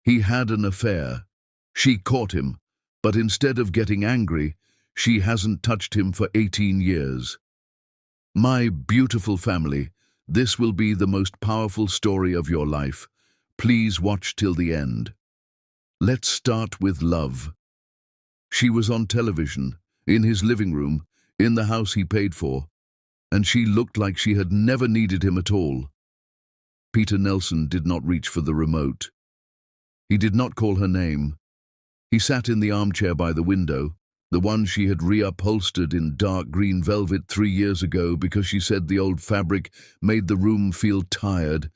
He had an affair. She caught him, but instead of getting angry, she hasn't touched him for 18 years. My beautiful family, this will be the most powerful story of your life. Please watch till the end. Let's start with love. She was on television, in his living room, in the house he paid for, and she looked like she had never needed him at all. Peter Nelson did not reach for the remote. He did not call her name. He sat in the armchair by the window, the one she had reupholstered in dark green velvet 3 years ago because she said the old fabric made the room feel tired,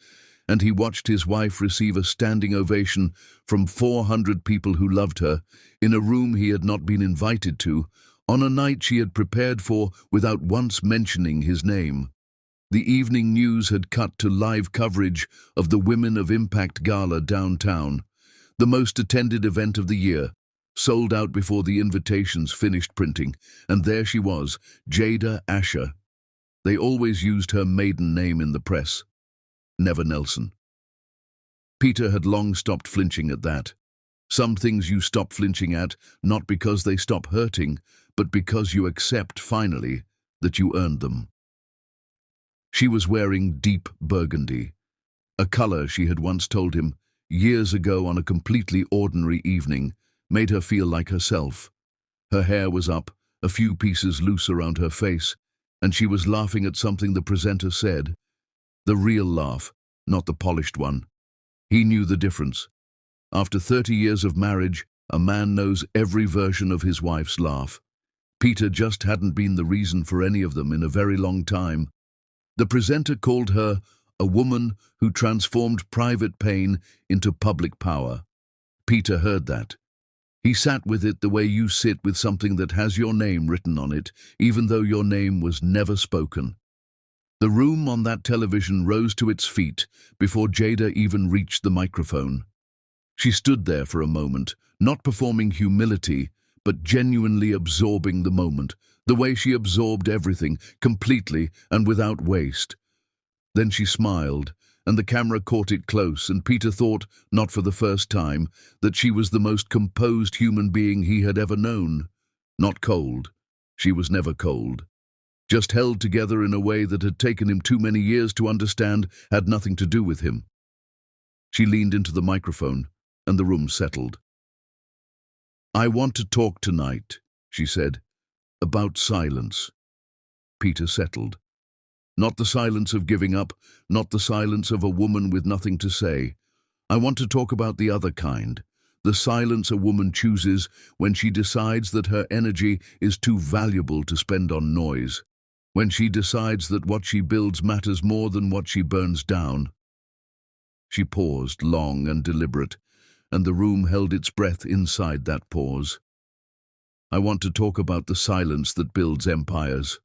and he watched his wife receive a standing ovation from 400 people who loved her, in a room he had not been invited to, on a night she had prepared for without once mentioning his name. The evening news had cut to live coverage of the Women of Impact Gala downtown, the most attended event of the year, sold out before the invitations finished printing, and there she was, Jada Asher. They always used her maiden name in the press, never Nelson. Peter had long stopped flinching at that. Some things you stop flinching at, not because they stop hurting, but because you accept, finally, that you earned them. She was wearing deep burgundy, a color she had once told him, years ago on a completely ordinary evening, made her feel like herself. Her hair was up, a few pieces loose around her face, and she was laughing at something the presenter said. The real laugh, not the polished one. He knew the difference. After 30 years of marriage, a man knows every version of his wife's laugh. Peter just hadn't been the reason for any of them in a very long time. The presenter called her a woman who transformed private pain into public power. Peter heard that. He sat with it the way you sit with something that has your name written on it, even though your name was never spoken. The room on that television rose to its feet before Jada even reached the microphone. She stood there for a moment, not performing humility, but genuinely absorbing the moment, the way she absorbed everything, completely and without waste. Then she smiled, and the camera caught it close, and Peter thought, not for the first time, that she was the most composed human being he had ever known. Not cold. She was never cold. Just held together in a way that had taken him too many years to understand had nothing to do with him. She leaned into the microphone, and the room settled. "I want to talk tonight," she said, "about silence." Peter settled. Not the silence of giving up, not the silence of a woman with nothing to say. I want to talk about the other kind, the silence a woman chooses when she decides that her energy is too valuable to spend on noise, when she decides that what she builds matters more than what she burns down. She paused, long and deliberate, and the room held its breath inside that pause. I want to talk about the silence that builds empires.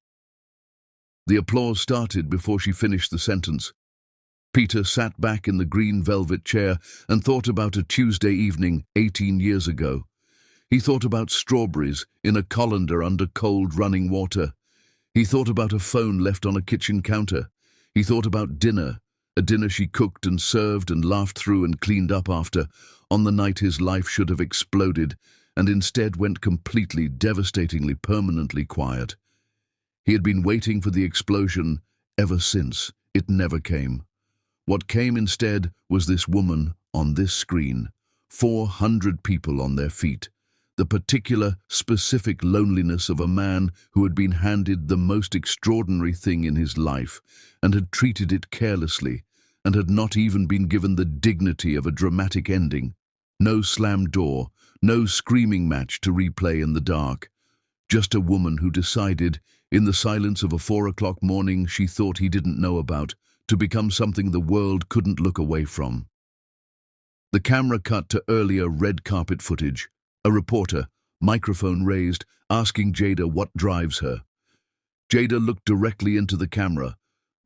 The applause started before she finished the sentence. Peter sat back in the green velvet chair and thought about a Tuesday evening 18 years ago. He thought about strawberries in a colander under cold running water. He thought about a phone left on a kitchen counter. He thought about dinner, a dinner she cooked and served and laughed through and cleaned up after, on the night his life should have exploded and instead went completely, devastatingly, permanently quiet. He had been waiting for the explosion ever since. It never came. What came instead was this woman on this screen, 400 people on their feet, the particular, specific loneliness of a man who had been handed the most extraordinary thing in his life and had treated it carelessly and had not even been given the dignity of a dramatic ending. No slammed door, no screaming match to replay in the dark. Just a woman who decided, in the silence of a 4 o'clock morning she thought he didn't know about, to become something the world couldn't look away from. The camera cut to earlier red carpet footage. A reporter, microphone raised, asking Jada what drives her. Jada looked directly into the camera.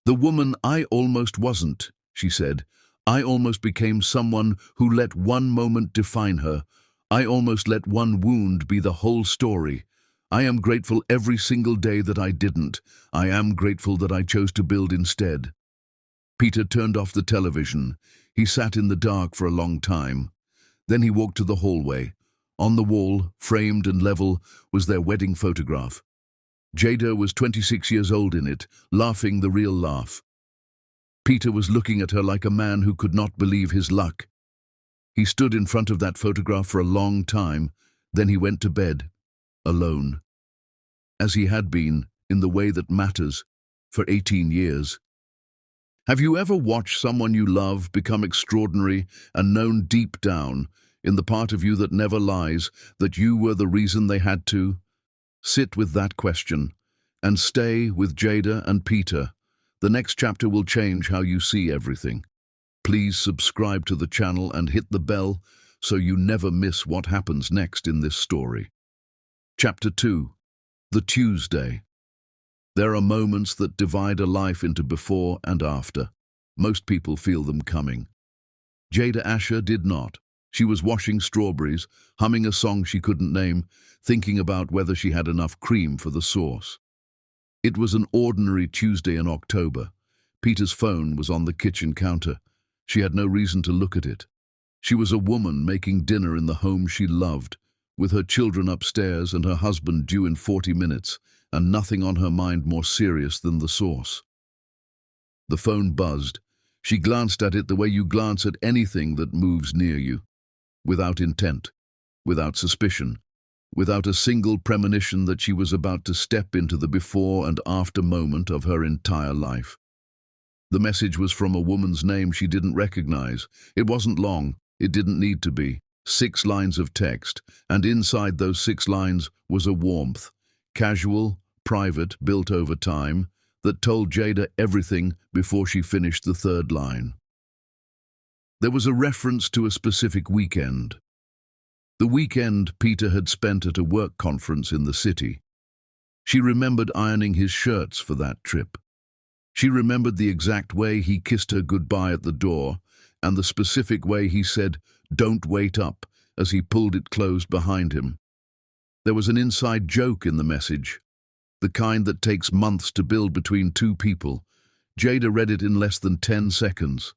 "The woman I almost wasn't," she said. "I almost became someone who let one moment define her. I almost let one wound be the whole story. I am grateful every single day that I didn't. I am grateful that I chose to build instead." Peter turned off the television. He sat in the dark for a long time. Then he walked to the hallway. On the wall, framed and level, was their wedding photograph. Jada was 26 years old in it, laughing the real laugh. Peter was looking at her like a man who could not believe his luck. He stood in front of that photograph for a long time, then he went to bed, alone. As he had been, in the way that matters, for 18 years. Have you ever watched someone you love become extraordinary and known deep down, in the part of you that never lies, that you were the reason they had to? Sit with that question, and stay with Jada and Peter. The next chapter will change how you see everything. Please subscribe to the channel and hit the bell so you never miss what happens next in this story. Chapter 2. The Tuesday. There are moments that divide a life into before and after. Most people feel them coming. Jada Asher did not. She was washing strawberries, humming a song she couldn't name, thinking about whether she had enough cream for the sauce. It was an ordinary Tuesday in October. Peter's phone was on the kitchen counter. She had no reason to look at it. She was a woman making dinner in the home she loved, with her children upstairs and her husband due in 40 minutes, and nothing on her mind more serious than the sauce. The phone buzzed. She glanced at it the way you glance at anything that moves near you, without intent, without suspicion, without a single premonition that she was about to step into the before and after moment of her entire life. The message was from a woman's name she didn't recognize. It wasn't long. It didn't need to be. 6 lines of text, and inside those 6 lines was a warmth, casual, private, built over time, that told Jada everything before she finished the 3rd line. There was a reference to a specific weekend. The weekend Peter had spent at a work conference in the city. She remembered ironing his shirts for that trip. She remembered the exact way he kissed her goodbye at the door, and the specific way he said, "Don't wait up," as he pulled it closed behind him. There was an inside joke in the message, the kind that takes months to build between 2 people. Jada read it in less than 10 seconds.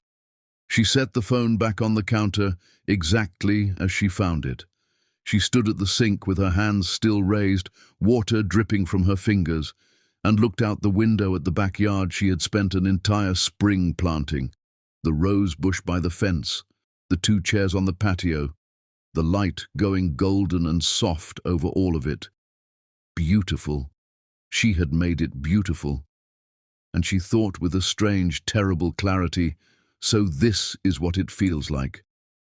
She set the phone back on the counter exactly as she found it. She stood at the sink with her hands still raised, water dripping from her fingers, and looked out the window at the backyard she had spent an entire spring planting, the rose bush by the fence, the 2 chairs on the patio, the light going golden and soft over all of it. Beautiful. She had made it beautiful. And she thought with a strange, terrible clarity, so this is what it feels like.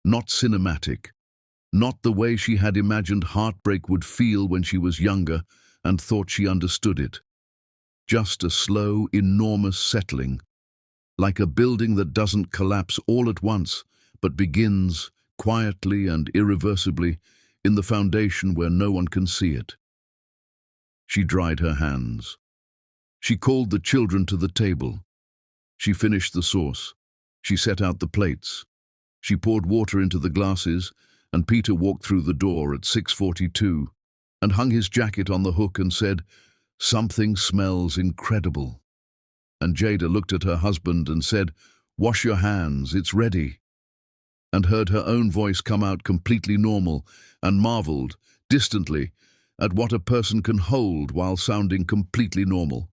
Not cinematic. Not the way she had imagined heartbreak would feel when she was younger and thought she understood it. Just a slow, enormous settling, like a building that doesn't collapse all at once, but begins, quietly and irreversibly, in the foundation where no one can see it. She dried her hands. She called the children to the table. She finished the sauce. She set out the plates. She poured water into the glasses, and Peter walked through the door at 6:42 and hung his jacket on the hook and said, "Something smells incredible." And Jada looked at her husband and said, "Wash your hands, it's ready," and heard her own voice come out completely normal and marveled, distantly, at what a person can hold while sounding completely normal.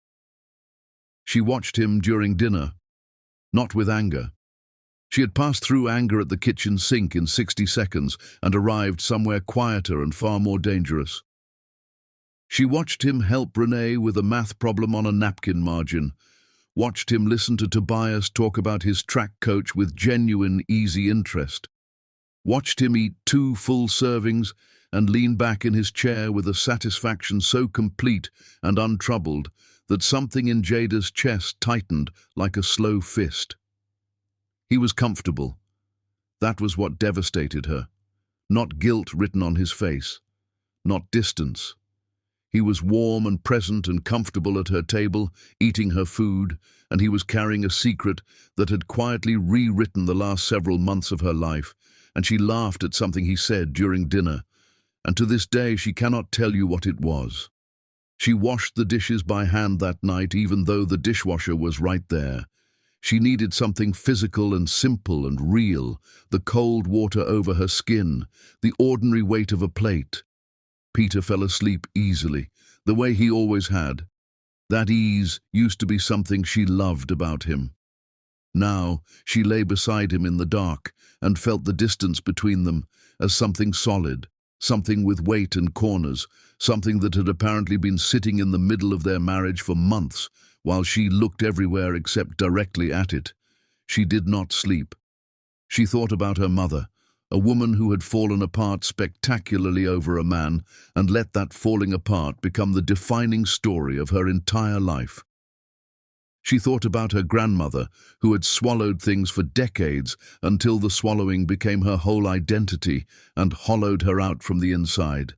She watched him during dinner, not with anger. She had passed through anger at the kitchen sink in 60 seconds and arrived somewhere quieter and far more dangerous. She watched him help Renee with a math problem on a napkin margin, watched him listen to Tobias talk about his track coach with genuine, easy interest, watched him eat 2 full servings and lean back in his chair with a satisfaction so complete and untroubled that something in Jada's chest tightened like a slow fist. He was comfortable. That was what devastated her. Not guilt written on his face. Not distance. He was warm and present and comfortable at her table, eating her food, and he was carrying a secret that had quietly rewritten the last several months of her life, and she laughed at something he said during dinner, and to this day she cannot tell you what it was. She washed the dishes by hand that night even though the dishwasher was right there. She needed something physical and simple and real, the cold water over her skin, the ordinary weight of a plate. Peter fell asleep easily, the way he always had. That ease used to be something she loved about him. Now she lay beside him in the dark and felt the distance between them as something solid, something with weight and corners, something that had apparently been sitting in the middle of their marriage for months, while she looked everywhere except directly at it. She did not sleep. She thought about her mother, a woman who had fallen apart spectacularly over a man and let that falling apart become the defining story of her entire life. She thought about her grandmother, who had swallowed things for decades until the swallowing became her whole identity and hollowed her out from the inside.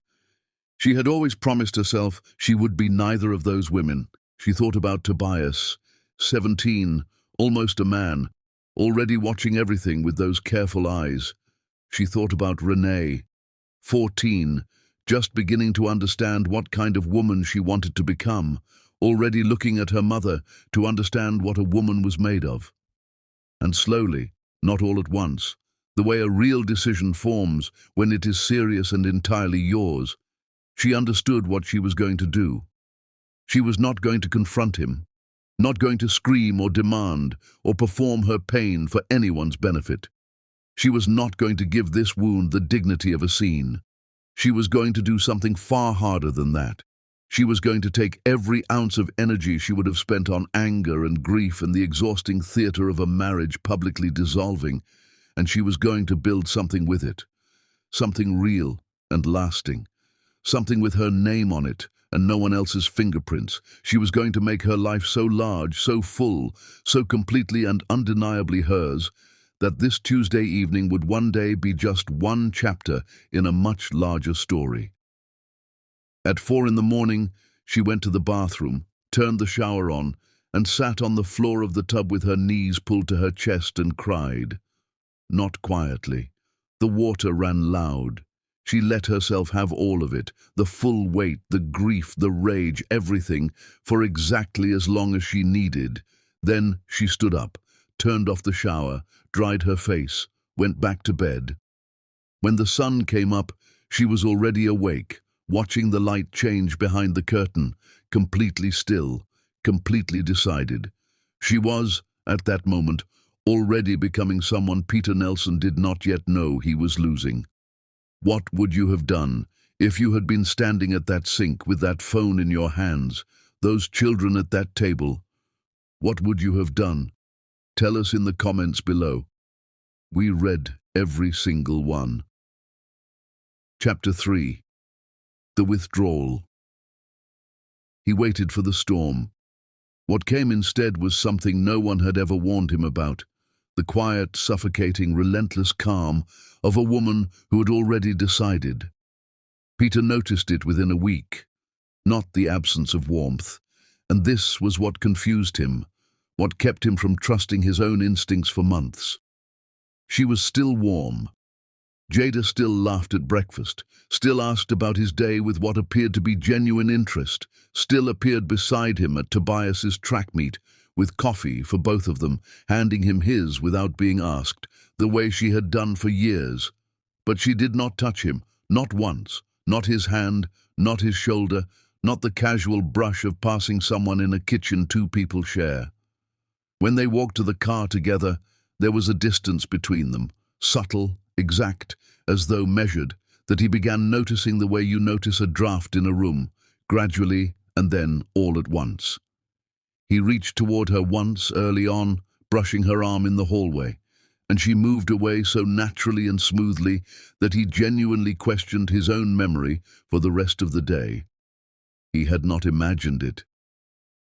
She had always promised herself she would be neither of those women. She thought about Tobias, 17, almost a man, already watching everything with those careful eyes. She thought about Renee, 14, just beginning to understand what kind of woman she wanted to become, already looking at her mother to understand what a woman was made of. And slowly, not all at once, the way a real decision forms when it is serious and entirely yours, she understood what she was going to do. She was not going to confront him, not going to scream or demand or perform her pain for anyone's benefit. She was not going to give this wound the dignity of a scene. She was going to do something far harder than that. She was going to take every ounce of energy she would have spent on anger and grief and the exhausting theater of a marriage publicly dissolving, and she was going to build something with it. Something real and lasting. Something with her name on it and no one else's fingerprints. She was going to make her life so large, so full, so completely and undeniably hers, that this Tuesday evening would one day be just one chapter in a much larger story. At 4 in the morning, she went to the bathroom, turned the shower on, and sat on the floor of the tub with her knees pulled to her chest and cried. Not quietly. The water ran loud. She let herself have all of it, the full weight, the grief, the rage, everything, for exactly as long as she needed. Then she stood up, turned off the shower, dried her face, went back to bed. When the sun came up, she was already awake, watching the light change behind the curtain, completely still, completely decided. She was, at that moment, already becoming someone Peter Nelson did not yet know he was losing. What would you have done if you had been standing at that sink with that phone in your hands, those children at that table? What would you have done? Tell us in the comments below. We read every single one. Chapter 3. The Withdrawal. He waited for the storm. What came instead was something no one had ever warned him about, the quiet, suffocating, relentless calm of a woman who had already decided. Peter noticed it within a week, not the absence of warmth, and this was what confused him, what kept him from trusting his own instincts for months. She was still warm. Jada still laughed at breakfast, still asked about his day with what appeared to be genuine interest, still appeared beside him at Tobias's track meet, with coffee for both of them, handing him his without being asked, the way she had done for years. But she did not touch him, not once, not his hand, not his shoulder, not the casual brush of passing someone in a kitchen two people share. When they walked to the car together, there was a distance between them, subtle, exact, as though measured, that he began noticing the way you notice a draft in a room, gradually and then all at once. He reached toward her once, early on, brushing her arm in the hallway, and she moved away so naturally and smoothly that he genuinely questioned his own memory for the rest of the day. He had not imagined it.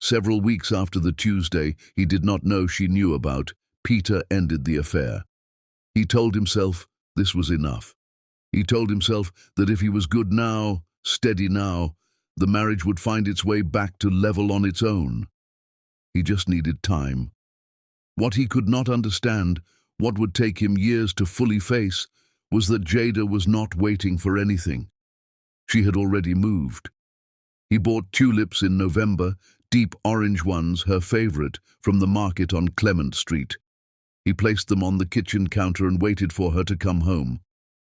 Several weeks after the Tuesday he did not know she knew about, Peter ended the affair. He told himself this was enough. He told himself that if he was good now, steady now, the marriage would find its way back to level on its own. He just needed time. What he could not understand, what would take him years to fully face, was that Jada was not waiting for anything. She had already moved. He bought tulips in November, deep orange ones, her favorite, from the market on Clement Street. He placed them on the kitchen counter and waited for her to come home.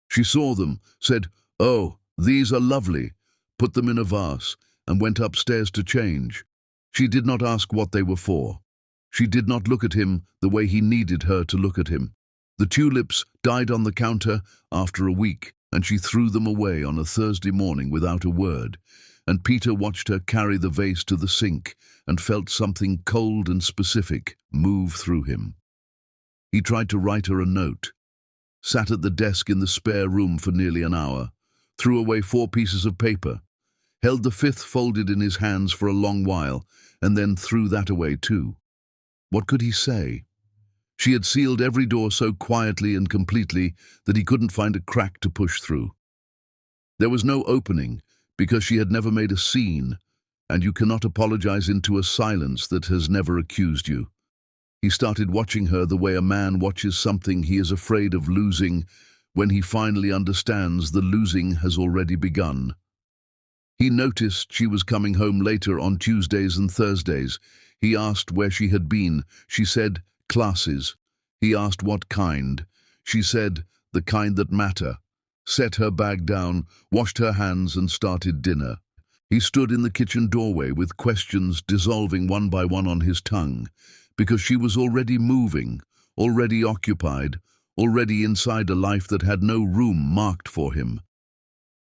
She saw them, said, "Oh, these are lovely," put them in a vase, and went upstairs to change. She did not ask what they were for. She did not look at him the way he needed her to look at him. The tulips died on the counter after a week, and she threw them away on a Thursday morning without a word, and Peter watched her carry the vase to the sink and felt something cold and specific move through him. He tried to write her a note, sat at the desk in the spare room for nearly an hour, threw away 4 pieces of paper, held the 5th folded in his hands for a long while, and then threw that away too. What could he say? She had sealed every door so quietly and completely that he couldn't find a crack to push through. There was no opening, because she had never made a scene, and you cannot apologize into a silence that has never accused you. He started watching her the way a man watches something he is afraid of losing when he finally understands the losing has already begun. He noticed she was coming home later on Tuesdays and Thursdays. He asked where she had been. She said, "Classes." He asked what kind. She said, "The kind that matter." Set her bag down, washed her hands, and started dinner. He stood in the kitchen doorway with questions dissolving one by one on his tongue, because she was already moving, already occupied, already inside a life that had no room marked for him.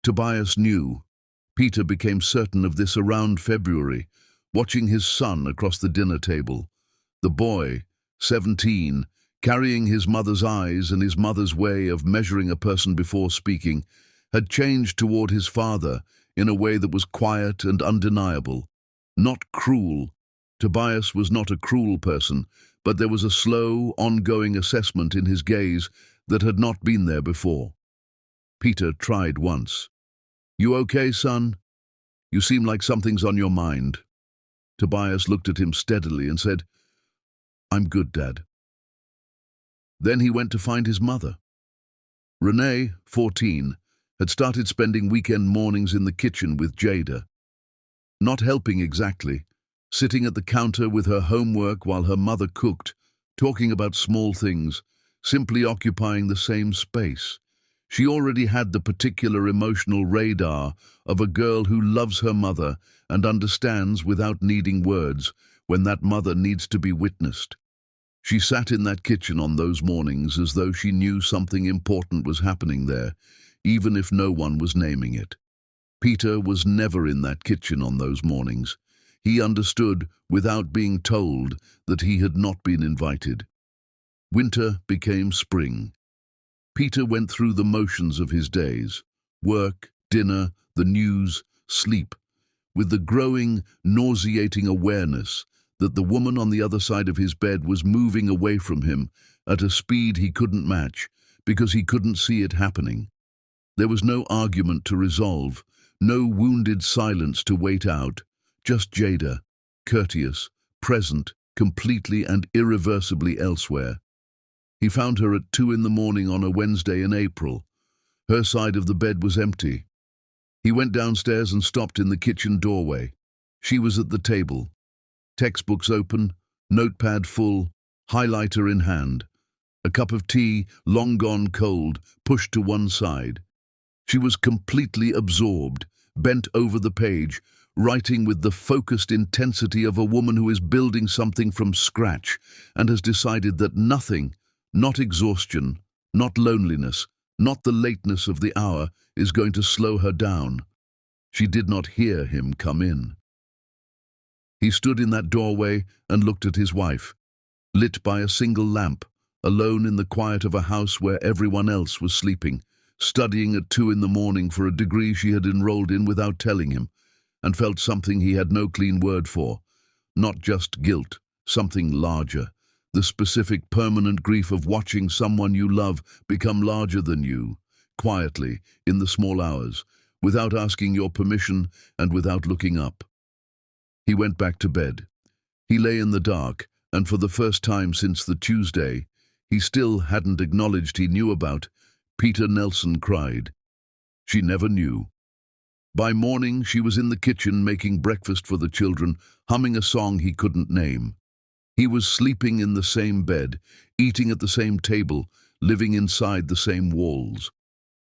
Tobias knew. Peter became certain of this around February, watching his son across the dinner table. The boy, 17, carrying his mother's eyes and his mother's way of measuring a person before speaking, had changed toward his father in a way that was quiet and undeniable. Not cruel. Tobias was not a cruel person, but there was a slow, ongoing assessment in his gaze that had not been there before. Peter tried once. "You okay, son? You seem like something's on your mind." Tobias looked at him steadily and said, "I'm good, Dad." Then he went to find his mother. Renee, 14, had started spending weekend mornings in the kitchen with Jada. Not helping exactly, sitting at the counter with her homework while her mother cooked, talking about small things, simply occupying the same space. She already had the particular emotional radar of a girl who loves her mother and understands without needing words when that mother needs to be witnessed. She sat in that kitchen on those mornings as though she knew something important was happening there, even if no one was naming it. Peter was never in that kitchen on those mornings. He understood, without being told, that he had not been invited. Winter became spring. Peter went through the motions of his days: work, dinner, the news, sleep, with the growing, nauseating awareness that the woman on the other side of his bed was moving away from him at a speed he couldn't match because he couldn't see it happening. There was no argument to resolve, no wounded silence to wait out, just Jada, courteous, present, completely and irreversibly elsewhere. He found her at 2 in the morning on a Wednesday in April. Her side of the bed was empty. He went downstairs and stopped in the kitchen doorway. She was at the table, textbooks open, notepad full, highlighter in hand. A cup of tea, long gone cold, pushed to one side. She was completely absorbed, bent over the page, writing with the focused intensity of a woman who is building something from scratch and has decided that nothing, not exhaustion, not loneliness, not the lateness of the hour, is going to slow her down. She did not hear him come in. He stood in that doorway and looked at his wife, lit by a single lamp, alone in the quiet of a house where everyone else was sleeping, studying at 2 in the morning for a degree she had enrolled in without telling him, and felt something he had no clean word for. Not just guilt, something larger. The specific permanent grief of watching someone you love become larger than you, quietly, in the small hours, without asking your permission and without looking up. He went back to bed. He lay in the dark, and for the first time since the Tuesday he still hadn't acknowledged he knew about, Peter Nelson cried. She never knew. By morning, she was in the kitchen making breakfast for the children, humming a song he couldn't name. He was sleeping in the same bed, eating at the same table, living inside the same walls.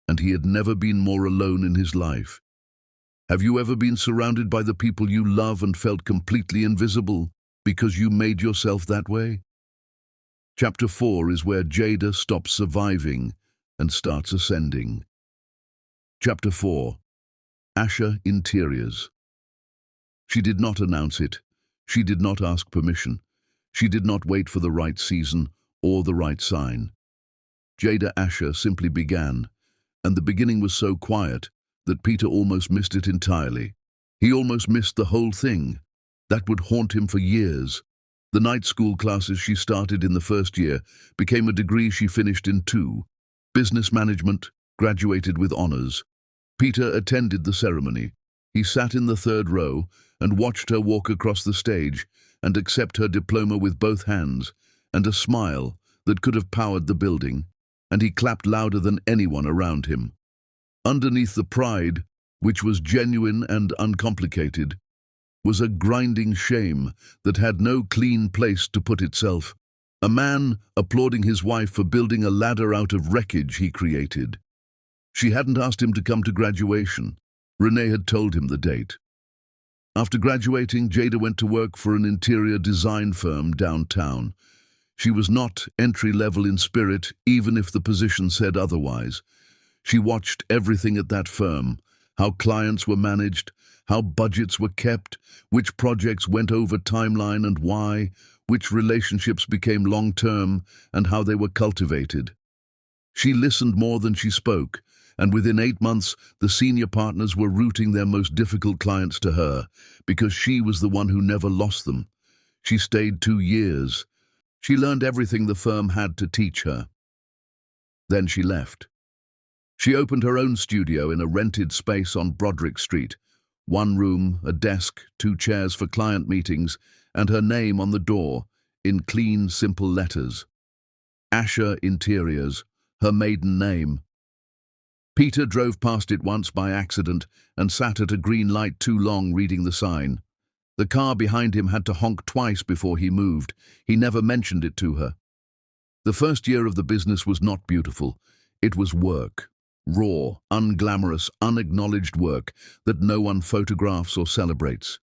And he had never been more alone in his life. Have you ever been surrounded by the people you love and felt completely invisible because you made yourself that way? Chapter 4 is where Jada stops surviving and starts ascending. Chapter 4. Asha Interiors. She did not announce it. She did not ask permission. She did not wait for the right season or the right sign. Jada Asha simply began, and the beginning was so quiet that Peter almost missed it entirely. He almost missed the whole thing. That would haunt him for years. The night school classes she started in the first year became a degree she finished in 2. Business management, graduated with honors. Peter attended the ceremony. He sat in the 3rd row and watched her walk across the stage and accept her diploma with both hands and a smile that could have powered the building, and he clapped louder than anyone around him. Underneath the pride, which was genuine and uncomplicated, was a grinding shame that had no clean place to put itself. A man applauding his wife for building a ladder out of wreckage he created. She hadn't asked him to come to graduation. Renee had told him the date. After graduating, Jada went to work for an interior design firm downtown. She was not entry-level in spirit, even if the position said otherwise. She watched everything at that firm, how clients were managed, how budgets were kept, which projects went over timeline and why, which relationships became long-term, and how they were cultivated. She listened more than she spoke, and within 8 months, the senior partners were routing their most difficult clients to her, because she was the one who never lost them. She stayed 2 years. She learned everything the firm had to teach her. Then she left. She opened her own studio in a rented space on Broderick Street. 1 room, a desk, 2 chairs for client meetings, and her name on the door, in clean, simple letters. Asha Interiors, her maiden name. Peter drove past it once by accident and sat at a green light too long reading the sign. The car behind him had to honk twice before he moved. He never mentioned it to her. The first year of the business was not beautiful. It was work. Raw, unglamorous, unacknowledged work that no one photographs or celebrates.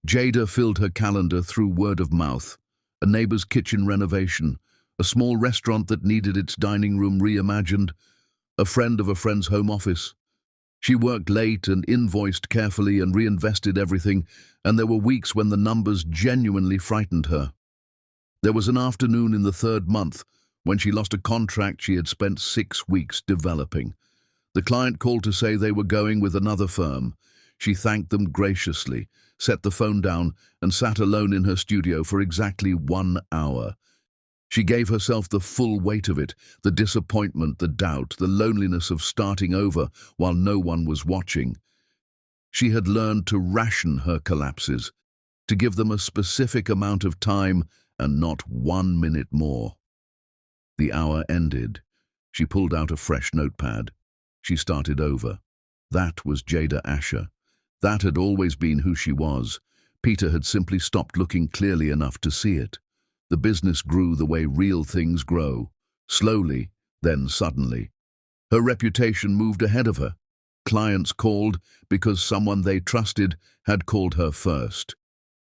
Jada filled her calendar through word of mouth. A neighbor's kitchen renovation, a small restaurant that needed its dining room reimagined, a friend of a friend's home office. She worked late and invoiced carefully and reinvested everything, and there were weeks when the numbers genuinely frightened her. There was an afternoon in the 3rd month when she lost a contract she had spent 6 weeks developing. The client called to say they were going with another firm. She thanked them graciously, set the phone down, and sat alone in her studio for exactly 1 hour. She gave herself the full weight of it, the disappointment, the doubt, the loneliness of starting over while no one was watching. She had learned to ration her collapses, to give them a specific amount of time and not 1 minute more. The hour ended. She pulled out a fresh notepad. She started over. That was Jada Asha. That had always been who she was. Peter had simply stopped looking clearly enough to see it. The business grew the way real things grow. Slowly, then suddenly. Her reputation moved ahead of her. Clients called because someone they trusted had called her first.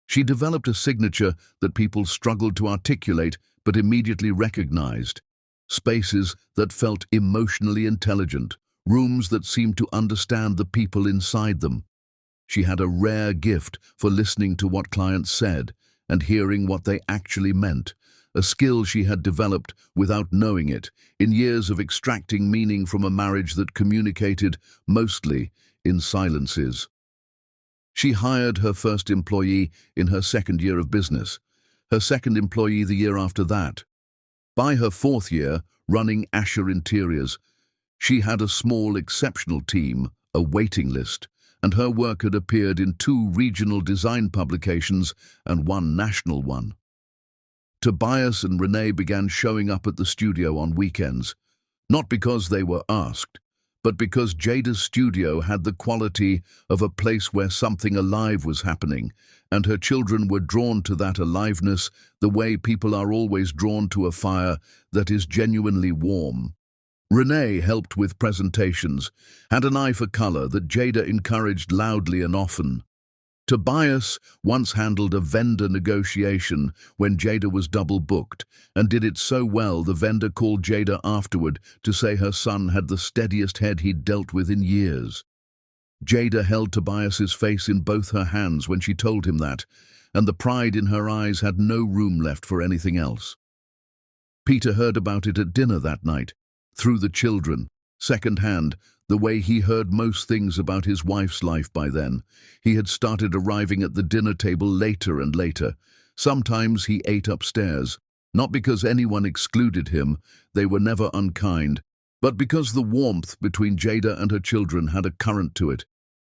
She developed a signature that people struggled to articulate but immediately recognized. Spaces that felt emotionally intelligent, rooms that seemed to understand the people inside them. She had a rare gift for listening to what clients said and hearing what they actually meant, a skill she had developed without knowing it, in years of extracting meaning from a marriage that communicated mostly in silences. She hired her first employee in her 2nd year of business, her second employee the year after that. By her 4th year, running Asha Interiors, she had a small, exceptional team, a waiting list, and her work had appeared in 2 regional design publications and 1 national one. Tobias and Renee began showing up at the studio on weekends, not because they were asked, but because Jada's studio had the quality of a place where something alive was happening, and her children were drawn to that aliveness the way people are always drawn to a fire that is genuinely warm. Renee helped with presentations, had an eye for color that Jada encouraged loudly and often. Tobias once handled a vendor negotiation when Jada was double booked, and did it so well the vendor called Jada afterward to say her son had the steadiest head he'd dealt with in years. Jada held Tobias's face in both her hands when she told him that, and the pride in her eyes had no room left for anything else. Peter heard about it at dinner that night, through the children, second-hand, the way he heard most things about his wife's life by then. He had started arriving at the dinner table later and later. Sometimes he ate upstairs, not because anyone excluded him, they were never unkind, but because the warmth between Jada and her children had a current to it,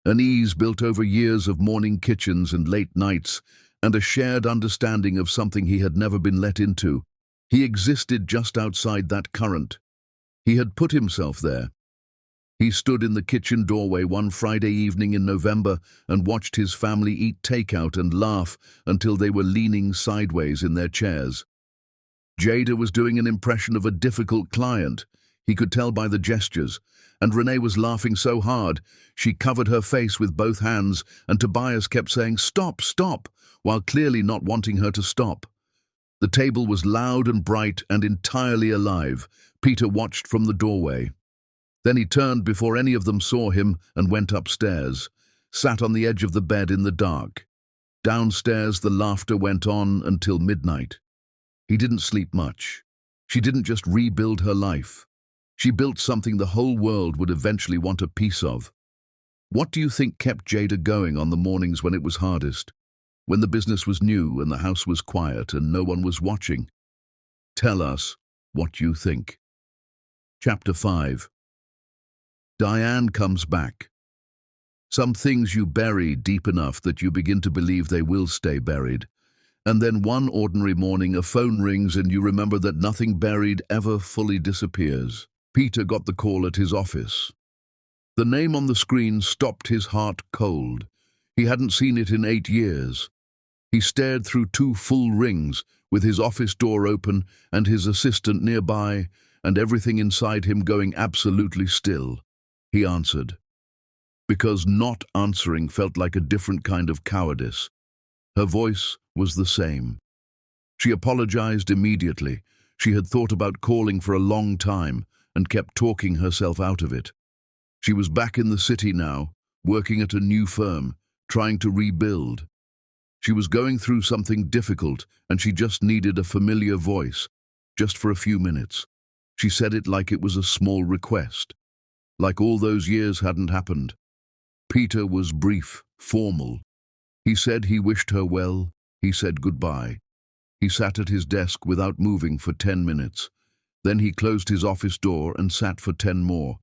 an ease built over years of morning kitchens and late nights, and a shared understanding of something he had never been let into. He existed just outside that current. He had put himself there. He stood in the kitchen doorway one Friday evening in November and watched his family eat takeout and laugh until they were leaning sideways in their chairs. Jada was doing an impression of a difficult client. He could tell by the gestures, and Renee was laughing so hard she covered her face with both hands, and Tobias kept saying, "Stop, stop," while clearly not wanting her to stop. The table was loud and bright and entirely alive. Peter watched from the doorway. Then he turned before any of them saw him and went upstairs, sat on the edge of the bed in the dark. Downstairs the laughter went on until midnight. He didn't sleep much. She didn't just rebuild her life. She built something the whole world would eventually want a piece of. What do you think kept Jada going on the mornings when it was hardest? When the business was new and the house was quiet and no one was watching? Tell us what you think. Chapter 5. Diane comes back. Some things you bury deep enough that you begin to believe they will stay buried. And then one ordinary morning a phone rings and you remember that nothing buried ever fully disappears. Peter got the call at his office. The name on the screen stopped his heart cold. He hadn't seen it in 8 years. He stared through 2 full rings, with his office door open and his assistant nearby, and everything inside him going absolutely still. He answered, because not answering felt like a different kind of cowardice. Her voice was the same. She apologized immediately. She had thought about calling for a long time and kept talking herself out of it. She was back in the city now, working at a new firm, trying to rebuild. She was going through something difficult and she just needed a familiar voice, just for a few minutes. She said it like it was a small request. Like all those years hadn't happened. Peter was brief, formal. He said he wished her well. He said goodbye. He sat at his desk without moving for 10 minutes. Then he closed his office door and sat for 10 more.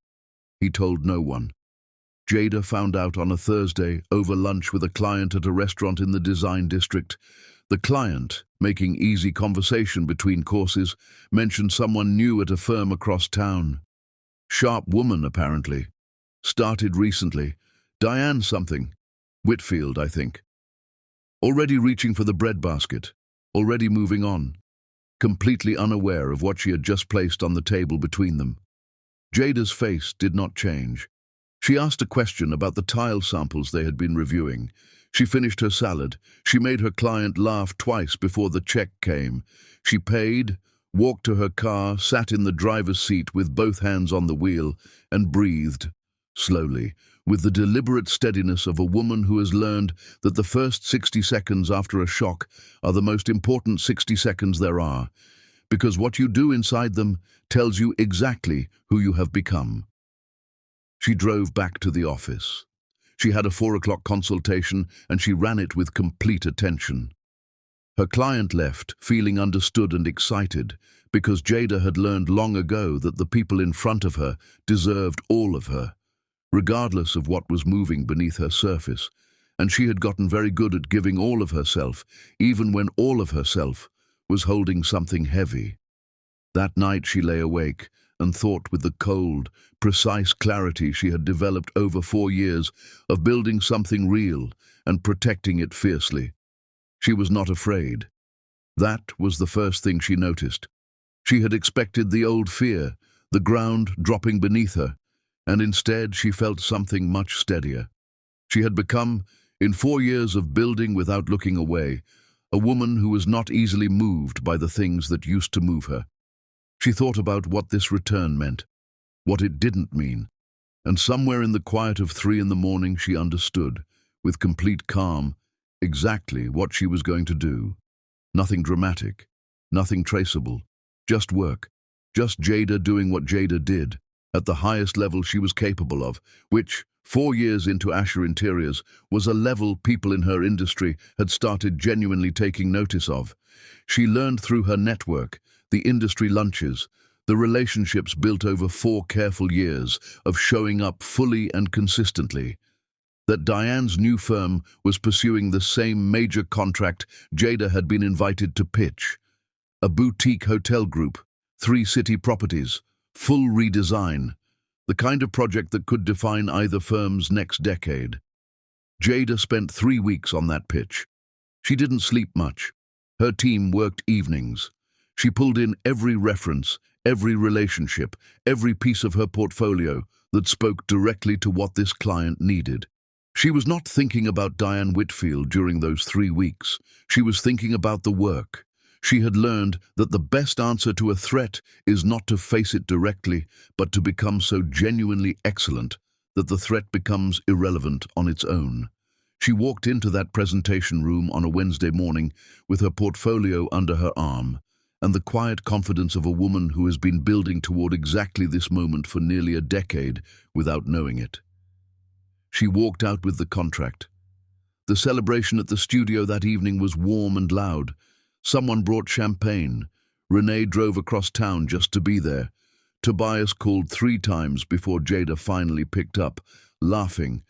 He told no one. Jada found out on a Thursday over lunch with a client at a restaurant in the design district. The client, making easy conversation between courses, mentioned someone new at a firm across town. Sharp woman, apparently. Started recently. Diane something. Whitfield, I think. Already reaching for the breadbasket. Already moving on. Completely unaware of what she had just placed on the table between them. Jada's face did not change. She asked a question about the tile samples they had been reviewing. She finished her salad. She made her client laugh twice before the check came. She paid, walked to her car, sat in the driver's seat with both hands on the wheel, and breathed, slowly, with the deliberate steadiness of a woman who has learned that the first 60 seconds after a shock are the most important 60 seconds there are, because what you do inside them tells you exactly who you have become. She drove back to the office. She had a 4 o'clock consultation and she ran it with complete attention. Her client left, feeling understood and excited, because Jada had learned long ago that the people in front of her deserved all of her, regardless of what was moving beneath her surface, and she had gotten very good at giving all of herself, even when all of herself was holding something heavy. That night she lay awake, and thought with the cold, precise clarity she had developed over 4 years of building something real and protecting it fiercely. She was not afraid. That was the first thing she noticed. She had expected the old fear, the ground dropping beneath her, and instead she felt something much steadier. She had become, in 4 years of building without looking away, a woman who was not easily moved by the things that used to move her. She thought about what this return meant, what it didn't mean, and somewhere in the quiet of 3 in the morning she understood, with complete calm, exactly what she was going to do. Nothing dramatic, nothing traceable, just work, just Jada doing what Jada did, at the highest level she was capable of, which, 4 years into Asher Interiors, was a level people in her industry had started genuinely taking notice of. She learned through her network, the industry lunches, the relationships built over 4 careful years of showing up fully and consistently, that Diane's new firm was pursuing the same major contract Jada had been invited to pitch. A boutique hotel group, 3 city properties, full redesign, the kind of project that could define either firm's next decade. Jada spent 3 weeks on that pitch. She didn't sleep much. Her team worked evenings. She pulled in every reference, every relationship, every piece of her portfolio that spoke directly to what this client needed. She was not thinking about Diane Whitfield during those 3 weeks. She was thinking about the work. She had learned that the best answer to a threat is not to face it directly, but to become so genuinely excellent that the threat becomes irrelevant on its own. She walked into that presentation room on a Wednesday morning with her portfolio under her arm, and the quiet confidence of a woman who has been building toward exactly this moment for nearly a decade without knowing it. She walked out with the contract. The celebration at the studio that evening was warm and loud. Someone brought champagne. Renee drove across town just to be there. Tobias called 3 times before Jada finally picked up, laughing.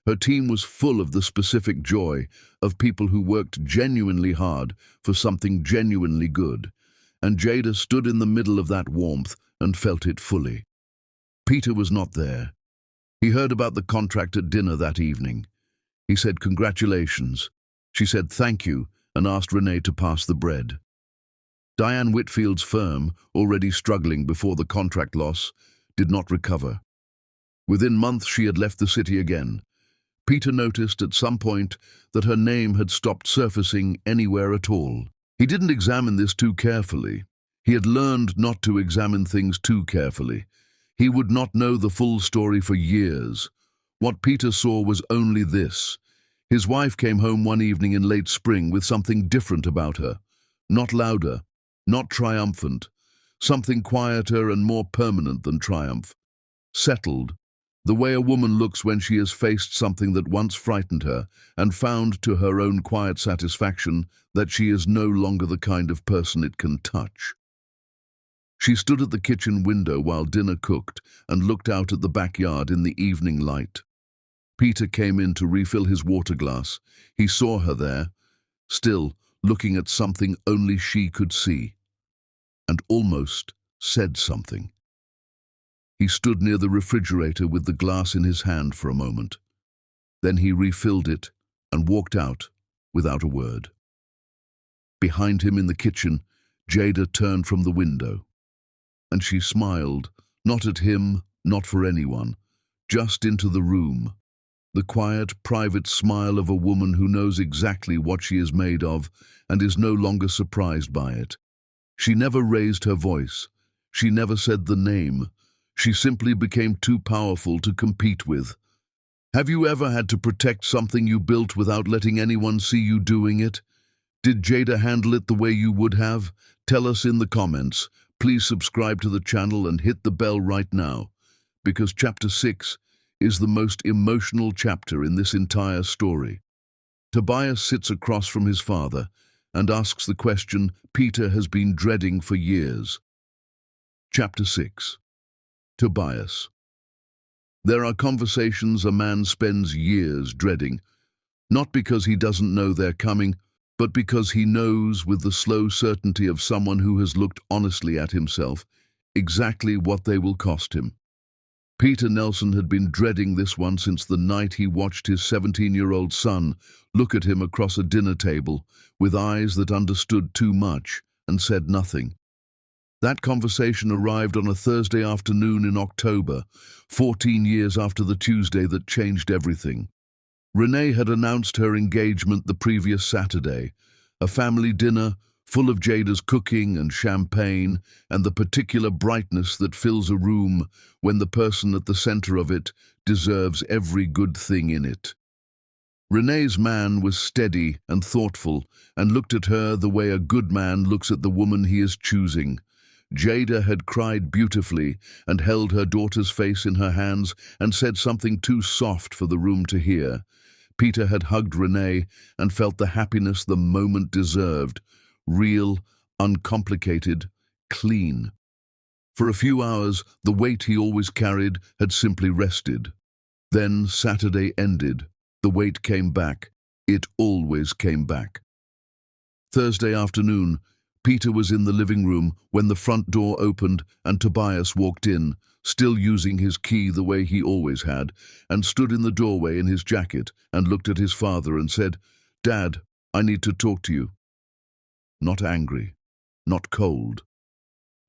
Her team was full of the specific joy of people who worked genuinely hard for something genuinely good, and Jada stood in the middle of that warmth and felt it fully. Peter was not there. He heard about the contract at dinner that evening. He said congratulations. She said thank you and asked Renee to pass the bread. Diane Whitfield's firm, already struggling before the contract loss, did not recover. Within months she had left the city again. Peter noticed at some point that her name had stopped surfacing anywhere at all. He didn't examine this too carefully. He had learned not to examine things too carefully. He would not know the full story for years. What Peter saw was only this. His wife came home one evening in late spring with something different about her. Not louder, not triumphant. Something quieter and more permanent than triumph. Settled. The way a woman looks when she has faced something that once frightened her and found to her own quiet satisfaction that she is no longer the kind of person it can touch. She stood at the kitchen window while dinner cooked and looked out at the backyard in the evening light. Peter came in to refill his water glass. He saw her there, still looking at something only she could see, and almost said something. He stood near the refrigerator with the glass in his hand for a moment. Then he refilled it and walked out without a word. Behind him in the kitchen, Jada turned from the window, and she smiled, not at him, not for anyone, just into the room. The quiet, private smile of a woman who knows exactly what she is made of and is no longer surprised by it. She never raised her voice. She never said the name. She simply became too powerful to compete with. Have you ever had to protect something you built without letting anyone see you doing it? Did Jada handle it the way you would have? Tell us in the comments. Please subscribe to the channel and hit the bell right now, because Chapter 6 is the most emotional chapter in this entire story. Tobias sits across from his father and asks the question Peter has been dreading for years. Chapter 6. Tobias. There are conversations a man spends years dreading, not because he doesn't know they're coming, but because he knows with the slow certainty of someone who has looked honestly at himself, exactly what they will cost him. Peter Nelson had been dreading this one since the night he watched his 17-year-old son look at him across a dinner table with eyes that understood too much and said nothing. That conversation arrived on a Thursday afternoon in October, 14 years after the Tuesday that changed everything. Renee had announced her engagement the previous Saturday, a family dinner full of Jada's cooking and champagne and the particular brightness that fills a room when the person at the center of it deserves every good thing in it. Renee's man was steady and thoughtful and looked at her the way a good man looks at the woman he is choosing. Jada had cried beautifully and held her daughter's face in her hands and said something too soft for the room to hear. Peter had hugged Renee and felt the happiness the moment deserved. Real, uncomplicated, clean. For a few hours, the weight he always carried had simply rested. Then Saturday ended. The weight came back. It always came back. Thursday afternoon, Peter was in the living room when the front door opened and Tobias walked in, still using his key the way he always had, and stood in the doorway in his jacket and looked at his father and said, "Dad, I need to talk to you." Not angry, not cold.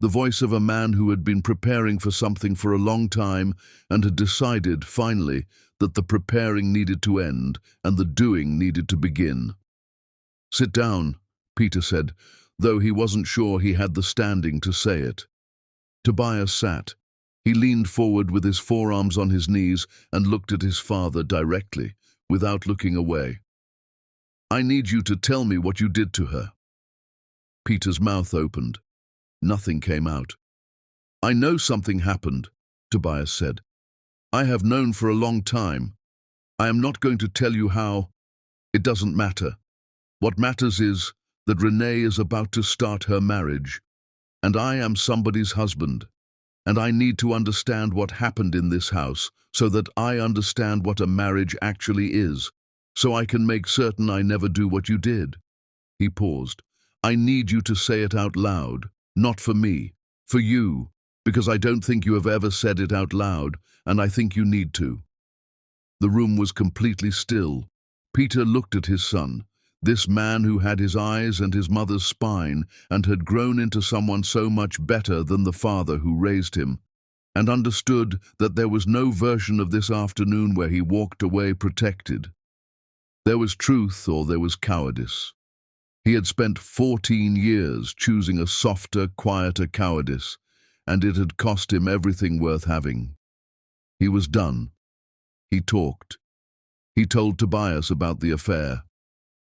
The voice of a man who had been preparing for something for a long time and had decided, finally, that the preparing needed to end and the doing needed to begin. "Sit down," Peter said, though he wasn't sure he had the standing to say it. Tobias sat. He leaned forward with his forearms on his knees and looked at his father directly, without looking away. "I need you to tell me what you did to her." Peter's mouth opened. Nothing came out. "I know something happened," Tobias said. "I have known for a long time. I am not going to tell you how. It doesn't matter. What matters is that Renee is about to start her marriage, and I am somebody's husband, and I need to understand what happened in this house so that I understand what a marriage actually is, so I can make certain I never do what you did." He paused. "I need you to say it out loud, not for me, for you, because I don't think you have ever said it out loud, and I think you need to." The room was completely still. Peter looked at his son, this man who had his eyes and his mother's spine and had grown into someone so much better than the father who raised him, and understood that there was no version of this afternoon where he walked away protected. There was truth or there was cowardice. He had spent 14 years choosing a softer, quieter cowardice, and it had cost him everything worth having. He was done. He talked. He told Tobias about the affair,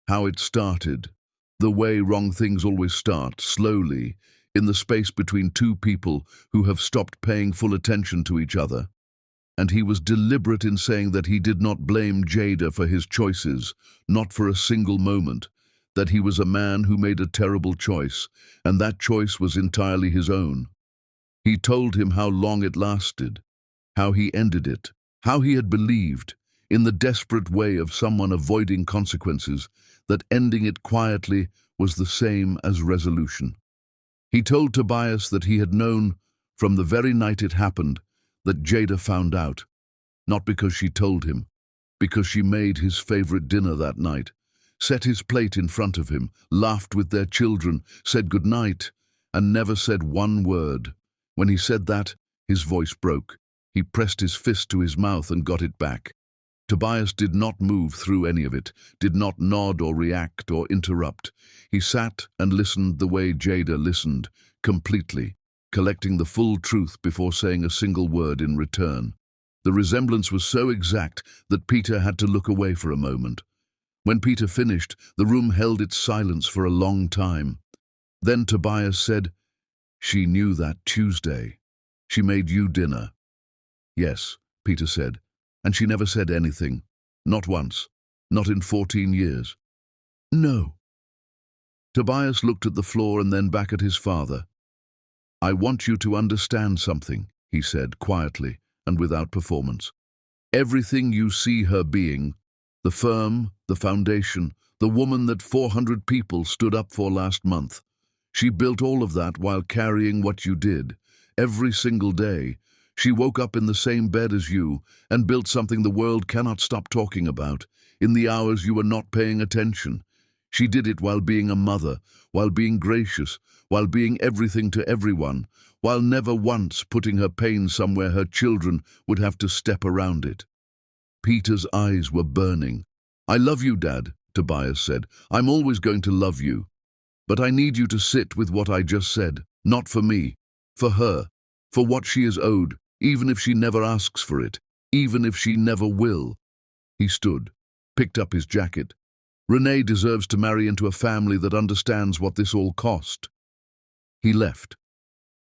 how it started, the way wrong things always start, slowly, in the space between two people who have stopped paying full attention to each other. And he was deliberate in saying that he did not blame Jada for his choices, not for a single moment, that he was a man who made a terrible choice, and that choice was entirely his own. He told him how long it lasted, how he ended it, how he had believed, in the desperate way of someone avoiding consequences, that ending it quietly was the same as resolution. He told Tobias that he had known, from the very night it happened, that Jada found out, not because she told him, because she made his favorite dinner that night, set his plate in front of him, laughed with their children, said good night, and never said one word. When he said that, his voice broke. He pressed his fist to his mouth and got it back. Tobias did not move through any of it, did not nod or react or interrupt. He sat and listened the way Jada listened, completely, collecting the full truth before saying a single word in return. The resemblance was so exact that Peter had to look away for a moment. When Peter finished, the room held its silence for a long time. Then Tobias said, "She knew that Tuesday. She made you dinner." "Yes," Peter said, "and she never said anything. Not once. Not in 14 years. "No." Tobias looked at the floor and then back at his father. "I want you to understand something," he said quietly and without performance. "Everything you see her being, the firm, the foundation, the woman that 400 people stood up for last month, she built all of that while carrying what you did. every single day. She woke up in the same bed as you and built something the world cannot stop talking about, in the hours you were not paying attention. She did it while being a mother, while being gracious, while being everything to everyone, while never once putting her pain somewhere her children would have to step around it. Peter's eyes were burning. "I love you, Dad," Tobias said. "I'm always going to love you. But I need you to sit with what I just said, not for me, for her, for what she is owed, even if she never asks for it, even if she never will." He stood, picked up his jacket. "Renee deserves to marry into a family that understands what this all cost." He left.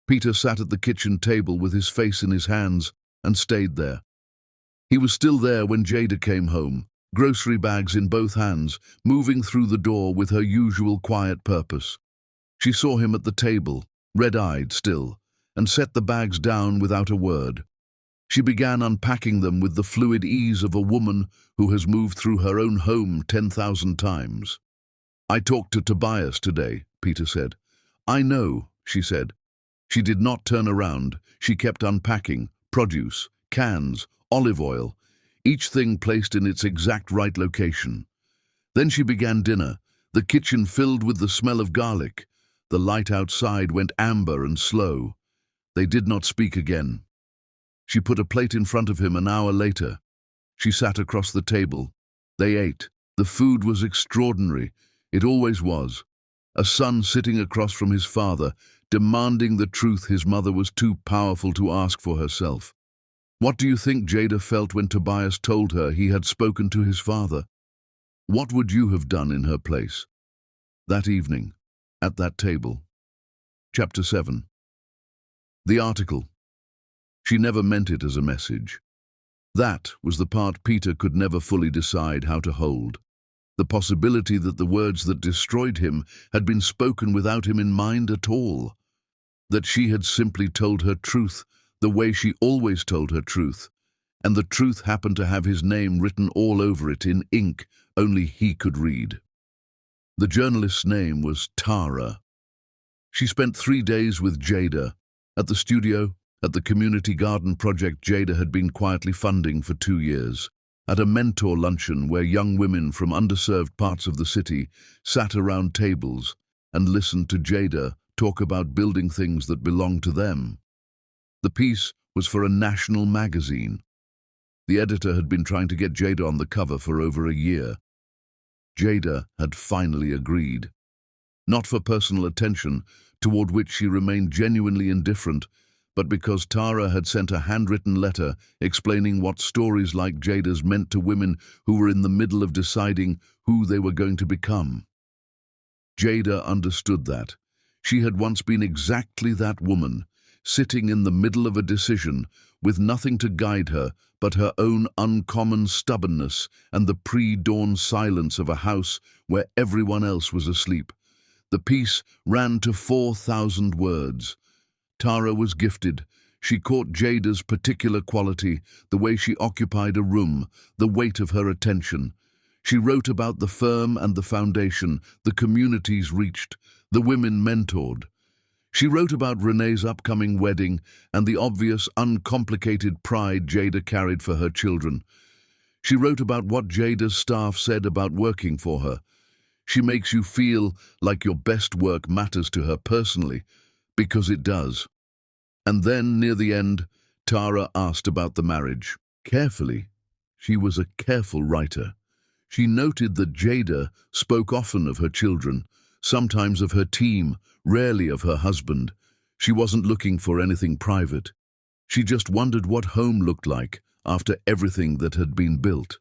Peter sat at the kitchen table with his face in his hands and stayed there. He was still there when Jada came home, grocery bags in both hands, moving through the door with her usual quiet purpose. She saw him at the table, red-eyed still, and set the bags down without a word. She began unpacking them with the fluid ease of a woman who has moved through her own home 10,000 times. "I talked to Tobias today," Peter said. "I know," she said. She did not turn around. She kept unpacking, produce, cans, olive oil, each thing placed in its exact right location. Then she began dinner, the kitchen filled with the smell of garlic. The light outside went amber and slow. They did not speak again. She put a plate in front of him an hour later. She sat across the table. They ate. The food was extraordinary. It always was. A son sitting across from his father, demanding the truth his mother was too powerful to ask for herself. What do you think Jada felt when Tobias told her he had spoken to his father? What would you have done in her place? That evening, at that table. Chapter 7. The article. She never meant it as a message. That was the part Peter could never fully decide how to hold. The possibility that the words that destroyed him had been spoken without him in mind at all. That she had simply told her truth the way she always told her truth, and the truth happened to have his name written all over it in ink only he could read. The journalist's name was Tara. She spent 3 days with Jada, at the studio, at the community garden project Jada had been quietly funding for 2 years, at a mentor luncheon where young women from underserved parts of the city sat around tables and listened to Jada talk about building things that belonged to them. The piece was for a national magazine. The editor had been trying to get Jada on the cover for over a year. Jada had finally agreed. Not for personal attention, toward which she remained genuinely indifferent, but because Tara had sent a handwritten letter explaining what stories like Jada's meant to women who were in the middle of deciding who they were going to become. Jada understood that. She had once been exactly that woman, sitting in the middle of a decision, with nothing to guide her but her own uncommon stubbornness and the pre-dawn silence of a house where everyone else was asleep. The piece ran to 4,000 words. Tara was gifted. She caught Jada's particular quality, the way she occupied a room, the weight of her attention. She wrote about the firm and the foundation, the communities reached, the women mentored. She wrote about Renee's upcoming wedding and the obvious, uncomplicated pride Jada carried for her children. She wrote about what Jada's staff said about working for her. She makes you feel like your best work matters to her personally, because it does. And then, near the end, Tara asked about the marriage. Carefully. She was a careful writer. She noted that Jada spoke often of her children, sometimes of her team, rarely of her husband. She wasn't looking for anything private. She just wondered what home looked like after everything that had been built.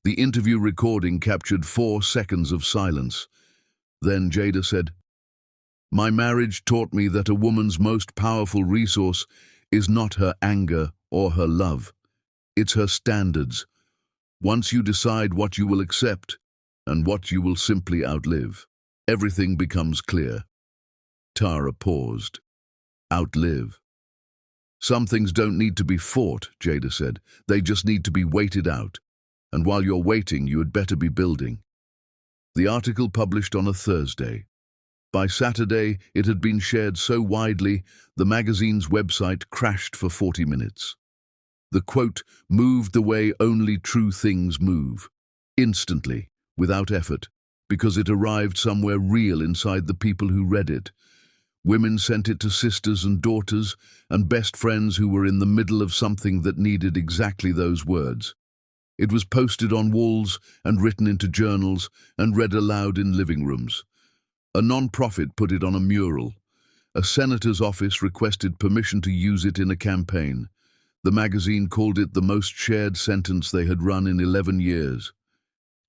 The interview recording captured 4 seconds of silence. Then Jada said, "My marriage taught me that a woman's most powerful resource is not her anger or her love. It's her standards. Once you decide what you will accept and what you will simply outlive, everything becomes clear." Tara paused. Outlive. "Some things don't need to be fought," Jada said. "They just need to be waited out. And while you're waiting, you had better be building." The article published on a Thursday. By Saturday, it had been shared so widely, the magazine's website crashed for 40 minutes. The quote moved the way only true things move, instantly, without effort, because it arrived somewhere real inside the people who read it. Women sent it to sisters and daughters and best friends who were in the middle of something that needed exactly those words. It was posted on walls and written into journals and read aloud in living rooms. A non-profit put it on a mural. A senator's office requested permission to use it in a campaign. The magazine called it the most shared sentence they had run in 11 years.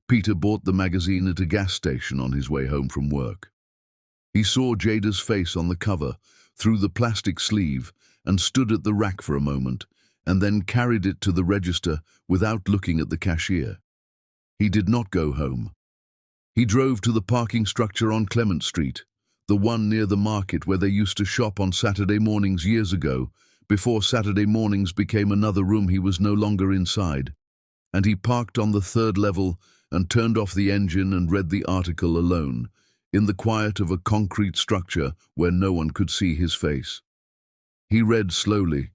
Peter bought the magazine at a gas station on his way home from work. He saw Jada's face on the cover, through the plastic sleeve, and stood at the rack for a moment, and then carried it to the register without looking at the cashier. He did not go home. He drove to the parking structure on Clement Street, the one near the market where they used to shop on Saturday mornings years ago, before Saturday mornings became another room he was no longer inside, and he parked on the third level and turned off the engine and read the article alone, in the quiet of a concrete structure where no one could see his face. He read slowly.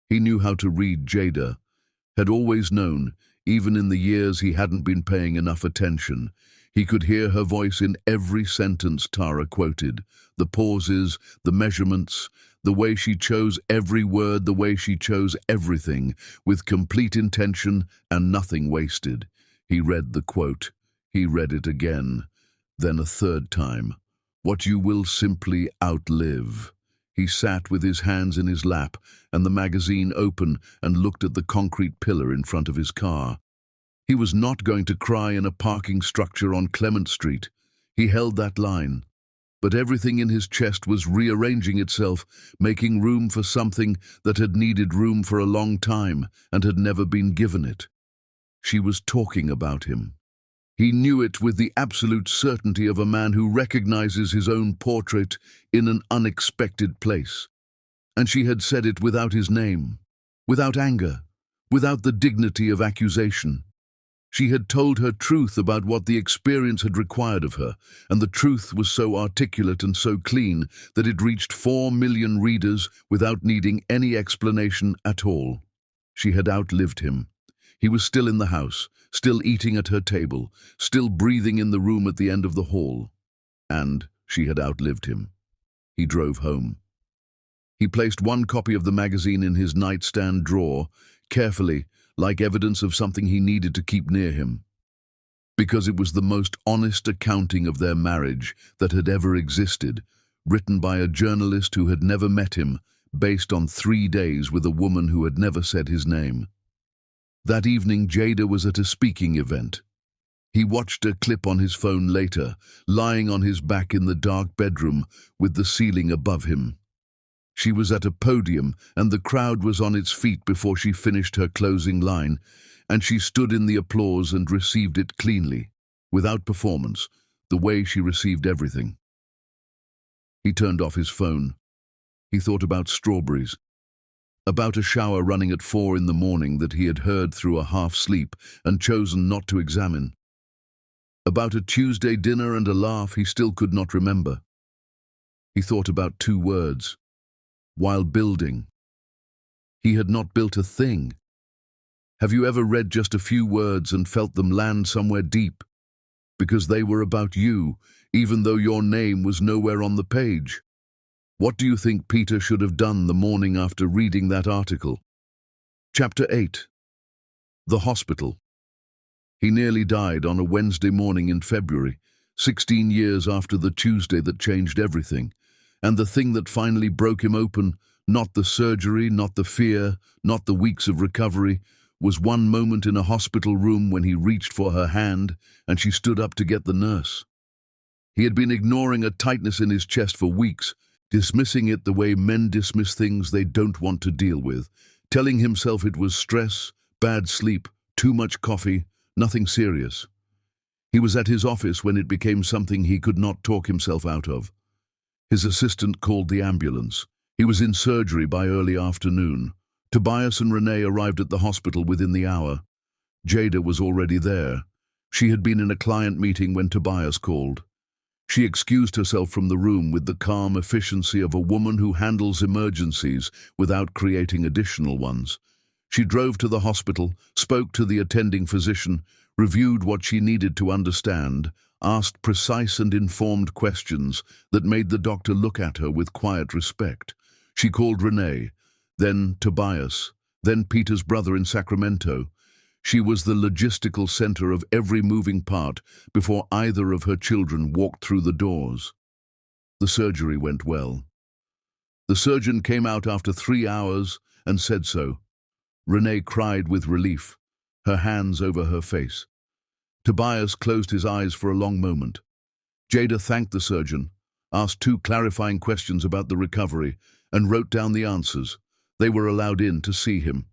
He knew how to read Jada, had always known, even in the years he hadn't been paying enough attention. He could hear her voice in every sentence Tara quoted, the pauses, the measurements, the way she chose every word, the way she chose everything, with complete intention and nothing wasted. He read the quote. He read it again, then a third time. What you will simply outlive. He sat with his hands in his lap and the magazine open and looked at the concrete pillar in front of his car. He was not going to cry in a parking structure on Clement Street. He held that line. But everything in his chest was rearranging itself, making room for something that had needed room for a long time and had never been given it. She was talking about him. He knew it with the absolute certainty of a man who recognizes his own portrait in an unexpected place. And she had said it without his name, without anger, without the dignity of accusation. She had told her truth about what the experience had required of her, and the truth was so articulate and so clean that it reached 4 million readers without needing any explanation at all. She had outlived him. He was still in the house, still eating at her table, still breathing in the room at the end of the hall. And she had outlived him. He drove home. He placed one copy of the magazine in his nightstand drawer, carefully, like evidence of something he needed to keep near him. Because it was the most honest accounting of their marriage that had ever existed, written by a journalist who had never met him, based on 3 days with a woman who had never said his name. That evening, Jada was at a speaking event. He watched a clip on his phone later, lying on his back in the dark bedroom with the ceiling above him. She was at a podium, and the crowd was on its feet before she finished her closing line, and she stood in the applause and received it cleanly, without performance, the way she received everything. He turned off his phone. He thought about strawberries, about a shower running at 4 in the morning that he had heard through a half-sleep and chosen not to examine, about a Tuesday dinner and a laugh he still could not remember. He thought about 2 words. While building. He had not built a thing. Have you ever read just a few words and felt them land somewhere deep? Because they were about you, even though your name was nowhere on the page. What do you think Peter should have done the morning after reading that article? Chapter 8. The Hospital. He nearly died on a Wednesday morning in February, 16 years after the Tuesday that changed everything. And the thing that finally broke him open, not the surgery, not the fear, not the weeks of recovery, was one moment in a hospital room when he reached for her hand and she stood up to get the nurse. He had been ignoring a tightness in his chest for weeks, dismissing it the way men dismiss things they don't want to deal with, telling himself it was stress, bad sleep, too much coffee, nothing serious. He was at his office when it became something he could not talk himself out of. His assistant called the ambulance. He was in surgery by early afternoon. Tobias and Renee arrived at the hospital within the hour. Jada was already there. She had been in a client meeting when Tobias called. She excused herself from the room with the calm efficiency of a woman who handles emergencies without creating additional ones. She drove to the hospital, spoke to the attending physician, reviewed what she needed to understand, asked precise and informed questions that made the doctor look at her with quiet respect. She called Renee, then Tobias, then Peter's brother in Sacramento. She was the logistical center of every moving part before either of her children walked through the doors. The surgery went well. The surgeon came out after 3 hours and said so. Renee cried with relief, her hands over her face. Tobias closed his eyes for a long moment. Jada thanked the surgeon, asked 2 clarifying questions about the recovery, and wrote down the answers. They were allowed in to see him.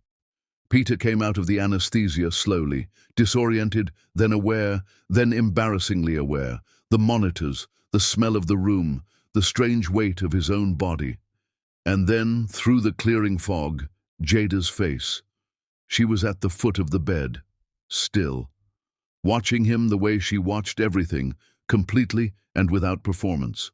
Peter came out of the anesthesia slowly, disoriented, then aware, then embarrassingly aware. The monitors, the smell of the room, the strange weight of his own body. And then, through the clearing fog, Jada's face. She was at the foot of the bed, still, watching him the way she watched everything, completely and without performance.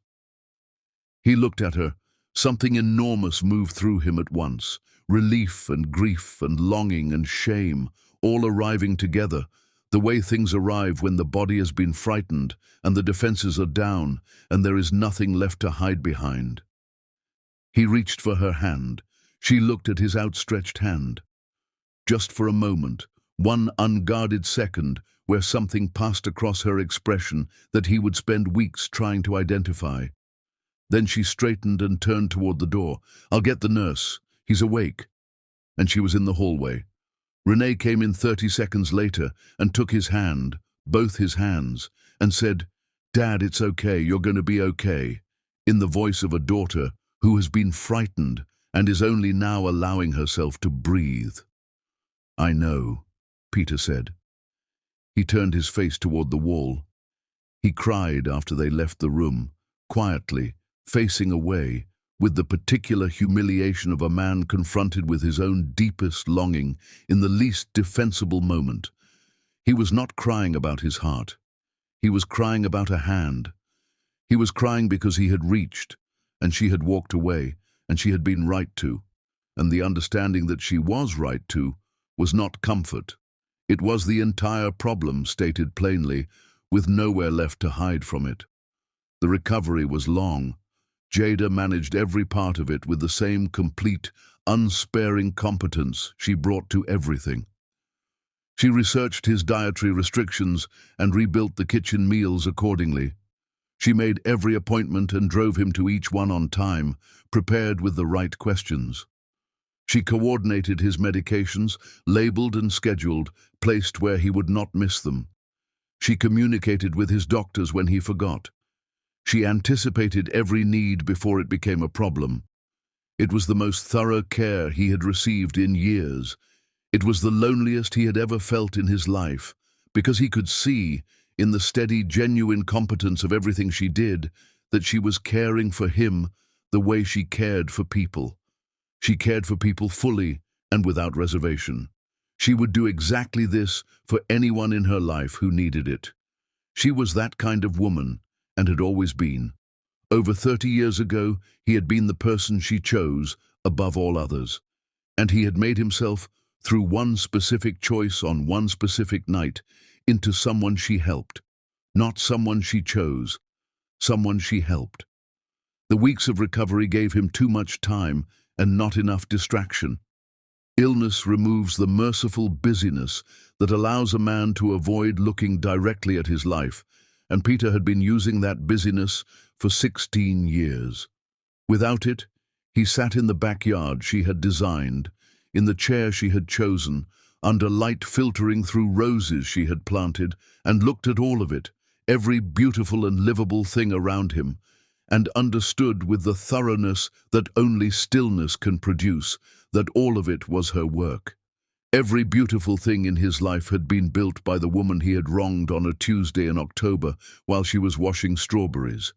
He looked at her. Something enormous moved through him at once. Relief and grief and longing and shame, all arriving together, the way things arrive when the body has been frightened and the defenses are down and there is nothing left to hide behind. He reached for her hand. She looked at his outstretched hand. Just for a moment, one unguarded second, where something passed across her expression that he would spend weeks trying to identify. Then she straightened and turned toward the door. "I'll get the nurse. He's awake." And she was in the hallway. Renee came in 30 seconds later and took his hand, both his hands, and said, "Dad, it's okay, you're going to be okay," in the voice of a daughter who has been frightened and is only now allowing herself to breathe. "I know," Peter said. He turned his face toward the wall. He cried after they left the room, quietly, facing away, with the particular humiliation of a man confronted with his own deepest longing in the least defensible moment. He was not crying about his heart. He was crying about a hand. He was crying because he had reached, and she had walked away, and she had been right to. And the understanding that she was right to was not comfort. It was the entire problem, stated plainly, with nowhere left to hide from it. The recovery was long. Jada managed every part of it with the same complete, unsparing competence she brought to everything. She researched his dietary restrictions and rebuilt the kitchen meals accordingly. She made every appointment and drove him to each one on time, prepared with the right questions. She coordinated his medications, labeled and scheduled, placed where he would not miss them. She communicated with his doctors when he forgot. She anticipated every need before it became a problem. It was the most thorough care he had received in years. It was the loneliest he had ever felt in his life, because he could see, in the steady, genuine competence of everything she did, that she was caring for him the way she cared for people. She cared for people fully and without reservation. She would do exactly this for anyone in her life who needed it. She was that kind of woman, and had always been. Over 30 years ago, he had been the person she chose above all others, and he had made himself, through one specific choice on one specific night, into someone she helped. Not someone she chose, someone she helped. The weeks of recovery gave him too much time and not enough distraction. Illness removes the merciful busyness that allows a man to avoid looking directly at his life, and Peter had been using that busyness for 16 years. Without it, he sat in the backyard she had designed, in the chair she had chosen, under light filtering through roses she had planted, and looked at all of it, every beautiful and livable thing around him, and understood with the thoroughness that only stillness can produce, that all of it was her work. Every beautiful thing in his life had been built by the woman he had wronged on a Tuesday in October while she was washing strawberries.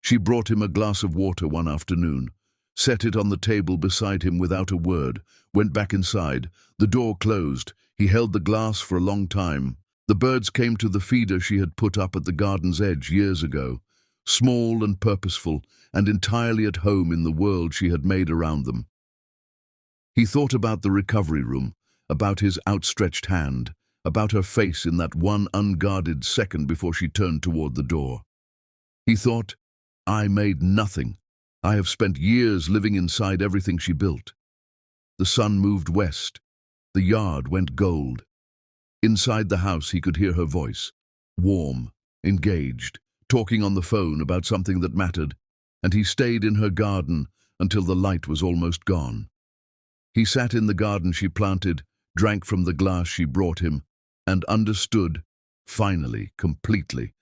She brought him a glass of water one afternoon, set it on the table beside him without a word, went back inside. The door closed. He held the glass for a long time. The birds came to the feeder she had put up at the garden's edge years ago. small and purposeful, and entirely at home in the world she had made around them. He thought about the recovery room, about his outstretched hand, about her face in that one unguarded second before she turned toward the door. He thought, I made nothing. I have spent years living inside everything she built. The sun moved west. The yard went gold. Inside the house he could hear her voice, warm, engaged, talking on the phone about something that mattered, and he stayed in her garden until the light was almost gone. He sat in the garden she planted, drank from the glass she brought him, and understood, finally, completely,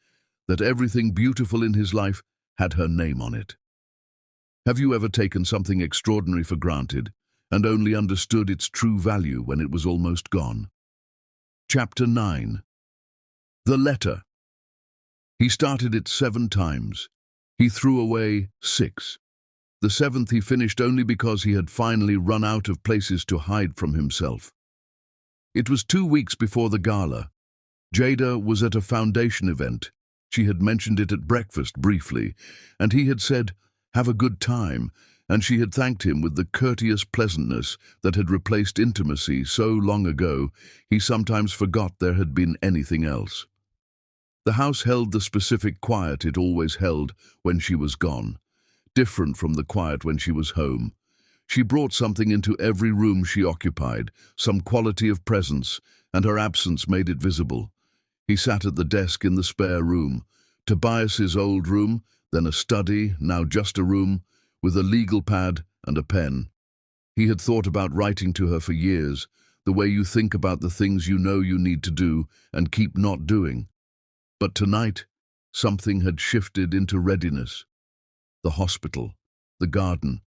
that everything beautiful in his life had her name on it. Have you ever taken something extraordinary for granted and only understood its true value when it was almost gone? Chapter 9. The letter. He started it 7 times. He threw away 6. The 7th he finished only because he had finally run out of places to hide from himself. It was 2 weeks before the gala. Jada was at a foundation event. She had mentioned it at breakfast briefly, and he had said, "Have a good time," and she had thanked him with the courteous pleasantness that had replaced intimacy so long ago he sometimes forgot there had been anything else. The house held the specific quiet it always held when she was gone, different from the quiet when she was home. She brought something into every room she occupied, some quality of presence, and her absence made it visible. He sat at the desk in the spare room, Tobias's old room, then a study, now just a room, with a legal pad and a pen. He had thought about writing to her for years, the way you think about the things you know you need to do and keep not doing. But tonight, something had shifted into readiness. The hospital, the garden,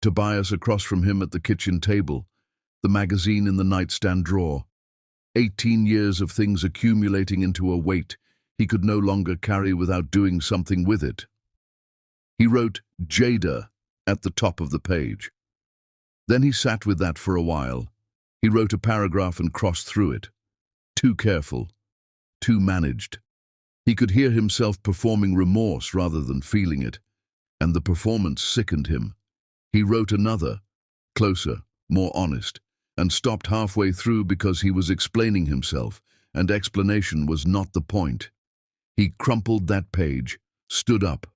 Tobias across from him at the kitchen table, the magazine in the nightstand drawer. 18 years of things accumulating into a weight he could no longer carry without doing something with it. He wrote Jada at the top of the page. Then he sat with that for a while. He wrote a paragraph and crossed through it. Too careful, too managed. He could hear himself performing remorse rather than feeling it, and the performance sickened him. He wrote another, closer, more honest, and stopped halfway through because he was explaining himself, and explanation was not the point. He crumpled that page, stood up,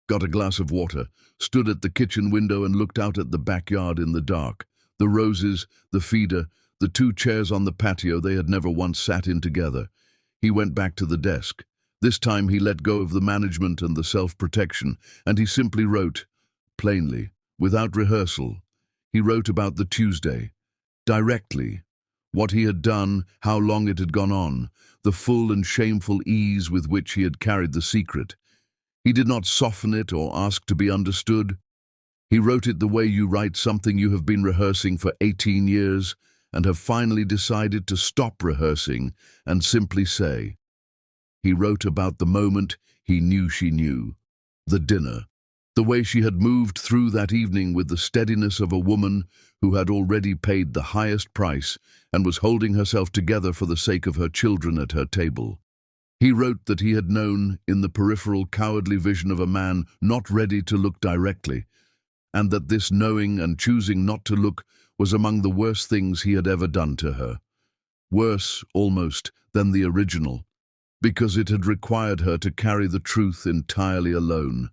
got a glass of water, stood at the kitchen window and looked out at the backyard in the dark. The roses, the feeder, the 2 chairs on the patio they had never once sat in together. He went back to the desk. This time he let go of the management and the self-protection, and he simply wrote, plainly, without rehearsal. He wrote about the Tuesday, directly, what he had done, how long it had gone on, the full and shameful ease with which he had carried the secret. He did not soften it or ask to be understood. He wrote it the way you write something you have been rehearsing for 18 years and have finally decided to stop rehearsing and simply say. He wrote about the moment he knew she knew, the dinner, the way she had moved through that evening with the steadiness of a woman who had already paid the highest price and was holding herself together for the sake of her children at her table. He wrote that he had known in the peripheral cowardly vision of a man not ready to look directly, and that this knowing and choosing not to look was among the worst things he had ever done to her. Worse, almost, than the original, because it had required her to carry the truth entirely alone.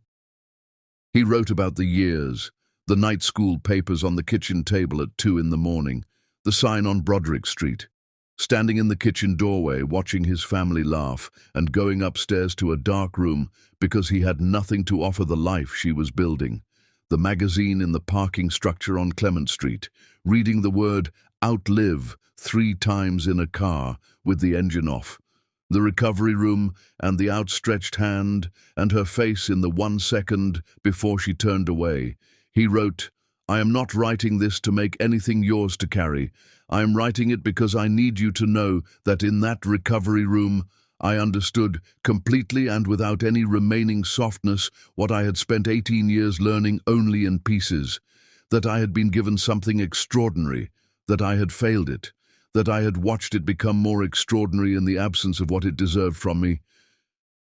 He wrote about the years, the night school papers on the kitchen table at 2 in the morning, the sign on Broderick Street, standing in the kitchen doorway watching his family laugh and going upstairs to a dark room because he had nothing to offer the life she was building, the magazine in the parking structure on Clement Street, reading the word outlive 3 times in a car with the engine off, the recovery room and the outstretched hand and her face in the 1 second before she turned away. He wrote, I am not writing this to make anything yours to carry. I am writing it because I need you to know that in that recovery room, I understood completely and without any remaining softness what I had spent 18 years learning only in pieces, that I had been given something extraordinary, that I had failed it, that I had watched it become more extraordinary in the absence of what it deserved from me,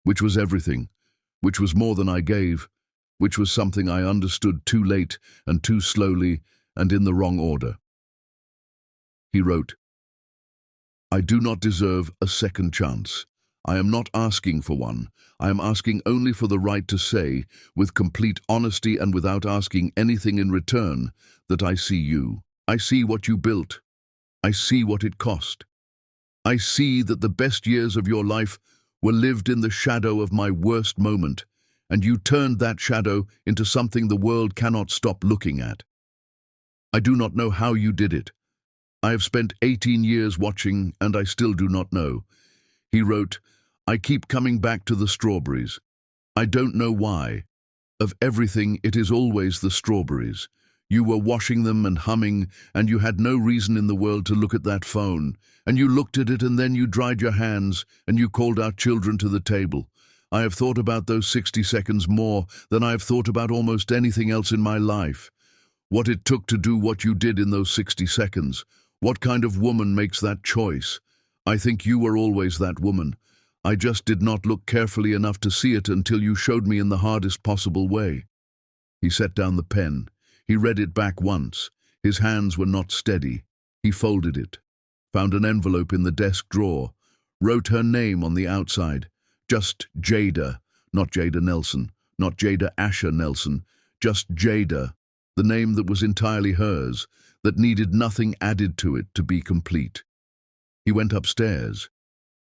which was everything, which was more than I gave, which was something I understood too late and too slowly and in the wrong order. He wrote, "I do not deserve a second chance. I am not asking for one. I am asking only for the right to say, with complete honesty and without asking anything in return, that I see you. I see what you built. I see what it cost. I see that the best years of your life were lived in the shadow of my worst moment, and you turned that shadow into something the world cannot stop looking at. I do not know how you did it. I have spent 18 years watching, and I still do not know." He wrote, "I keep coming back to the strawberries. I don't know why. Of everything, it is always the strawberries. You were washing them and humming, and you had no reason in the world to look at that phone. And you looked at it, and then you dried your hands, and you called our children to the table. I have thought about those 60 seconds more than I have thought about almost anything else in my life. What it took to do what you did in those 60 seconds. What kind of woman makes that choice? I think you were always that woman. I just did not look carefully enough to see it until you showed me in the hardest possible way." He set down the pen. He read it back once. His hands were not steady. He folded it, found an envelope in the desk drawer, wrote her name on the outside. Just Jada, not Jada Nelson, not Jada Asher Nelson, just Jada, the name that was entirely hers, that needed nothing added to it to be complete. He went upstairs.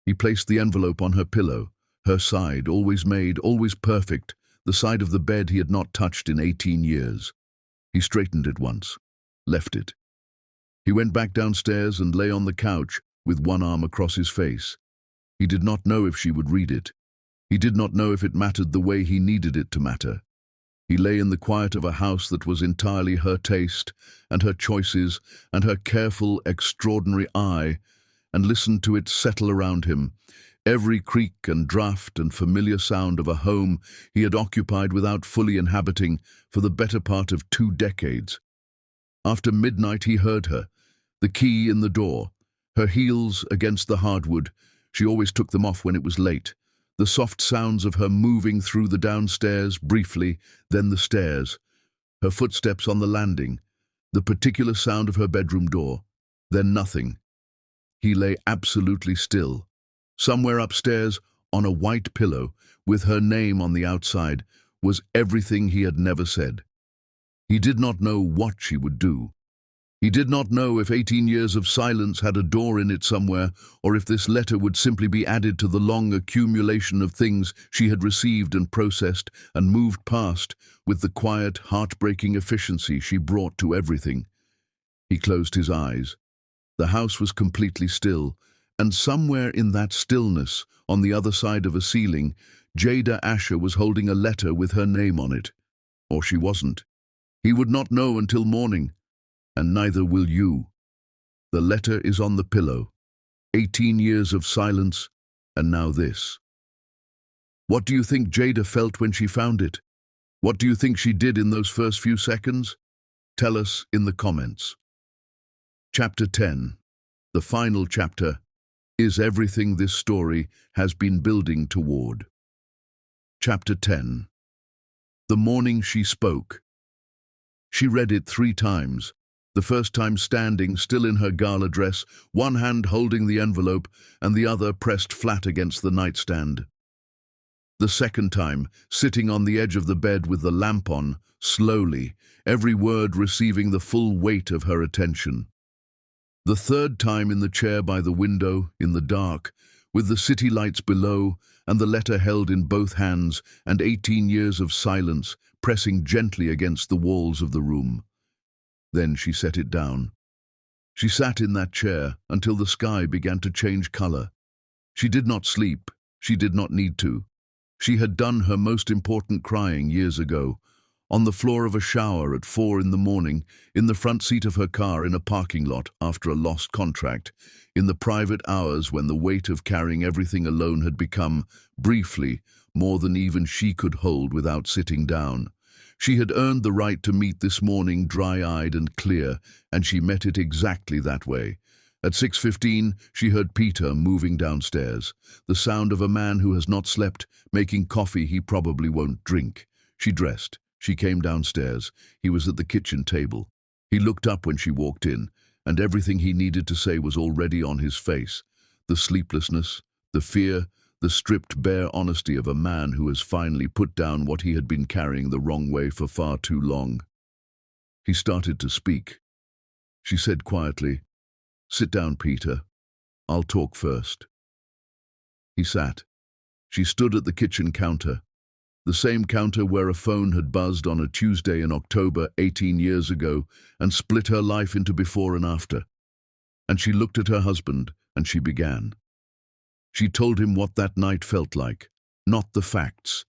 He placed the envelope on her pillow, her side, always made, always perfect, the side of the bed he had not touched in 18 years. He straightened it once, left it. He went back downstairs and lay on the couch with one arm across his face. He did not know if she would read it. He did not know if it mattered the way he needed it to matter. He lay in the quiet of a house that was entirely her taste and her choices and her careful, extraordinary eye, and listened to it settle around him, every creak and draught and familiar sound of a home he had occupied without fully inhabiting for the better part of 2 decades. After midnight he heard her, the key in the door, her heels against the hardwood. She always took them off when it was late. The soft sounds of her moving through the downstairs briefly, then the stairs, her footsteps on the landing, the particular sound of her bedroom door, then nothing. He lay absolutely still. Somewhere upstairs, on a white pillow, with her name on the outside, was everything he had never said. He did not know what she would do. He did not know if 18 years of silence had a door in it somewhere, or if this letter would simply be added to the long accumulation of things she had received and processed and moved past with the quiet, heartbreaking efficiency she brought to everything. He closed his eyes. The house was completely still, and somewhere in that stillness, on the other side of a ceiling, Jada Asher was holding a letter with her name on it. Or she wasn't. He would not know until morning. And neither will you. The letter is on the pillow. 18 years of silence, and now this. What do you think Jada felt when she found it? What do you think she did in those first few seconds? Tell us in the comments. Chapter 10. The final chapter is everything this story has been building toward. Chapter 10. The morning she spoke. She read it 3 times. The first time standing, still in her gala dress, one hand holding the envelope and the other pressed flat against the nightstand. The second time, sitting on the edge of the bed with the lamp on, slowly, every word receiving the full weight of her attention. The third time in the chair by the window, in the dark, with the city lights below and the letter held in both hands and 18 years of silence pressing gently against the walls of the room. Then she set it down. She sat in that chair until the sky began to change color. She did not sleep. She did not need to. She had done her most important crying years ago, on the floor of a shower at 4 in the morning, in the front seat of her car in a parking lot after a lost contract, in the private hours when the weight of carrying everything alone had become, briefly, more than even she could hold without sitting down. She had earned the right to meet this morning dry-eyed and clear, and she met it exactly that way. At 6:15, she heard Peter moving downstairs, the sound of a man who has not slept, making coffee he probably won't drink. She dressed. She came downstairs. He was at the kitchen table. He looked up when she walked in, and everything he needed to say was already on his face. The sleeplessness, the fear, the stripped bare honesty of a man who has finally put down what he had been carrying the wrong way for far too long. He started to speak. She said quietly, "Sit down, Peter. I'll talk first." He sat. She stood at the kitchen counter, the same counter where a phone had buzzed on a Tuesday in October 18 years ago and split her life into before and after. And she looked at her husband, and she began. She told him what that night felt like, not the facts.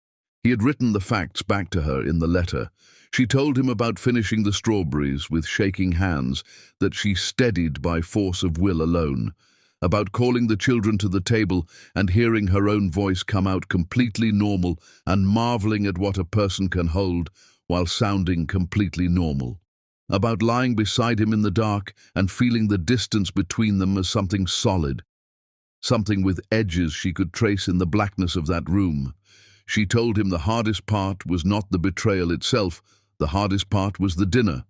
He had written the facts back to her in the letter. She told him about finishing the strawberries with shaking hands that she steadied by force of will alone, about calling the children to the table and hearing her own voice come out completely normal and marveling at what a person can hold while sounding completely normal, about lying beside him in the dark and feeling the distance between them as something solid, something with edges she could trace in the blackness of that room. She told him the hardest part was not the betrayal itself, the hardest part was the dinner.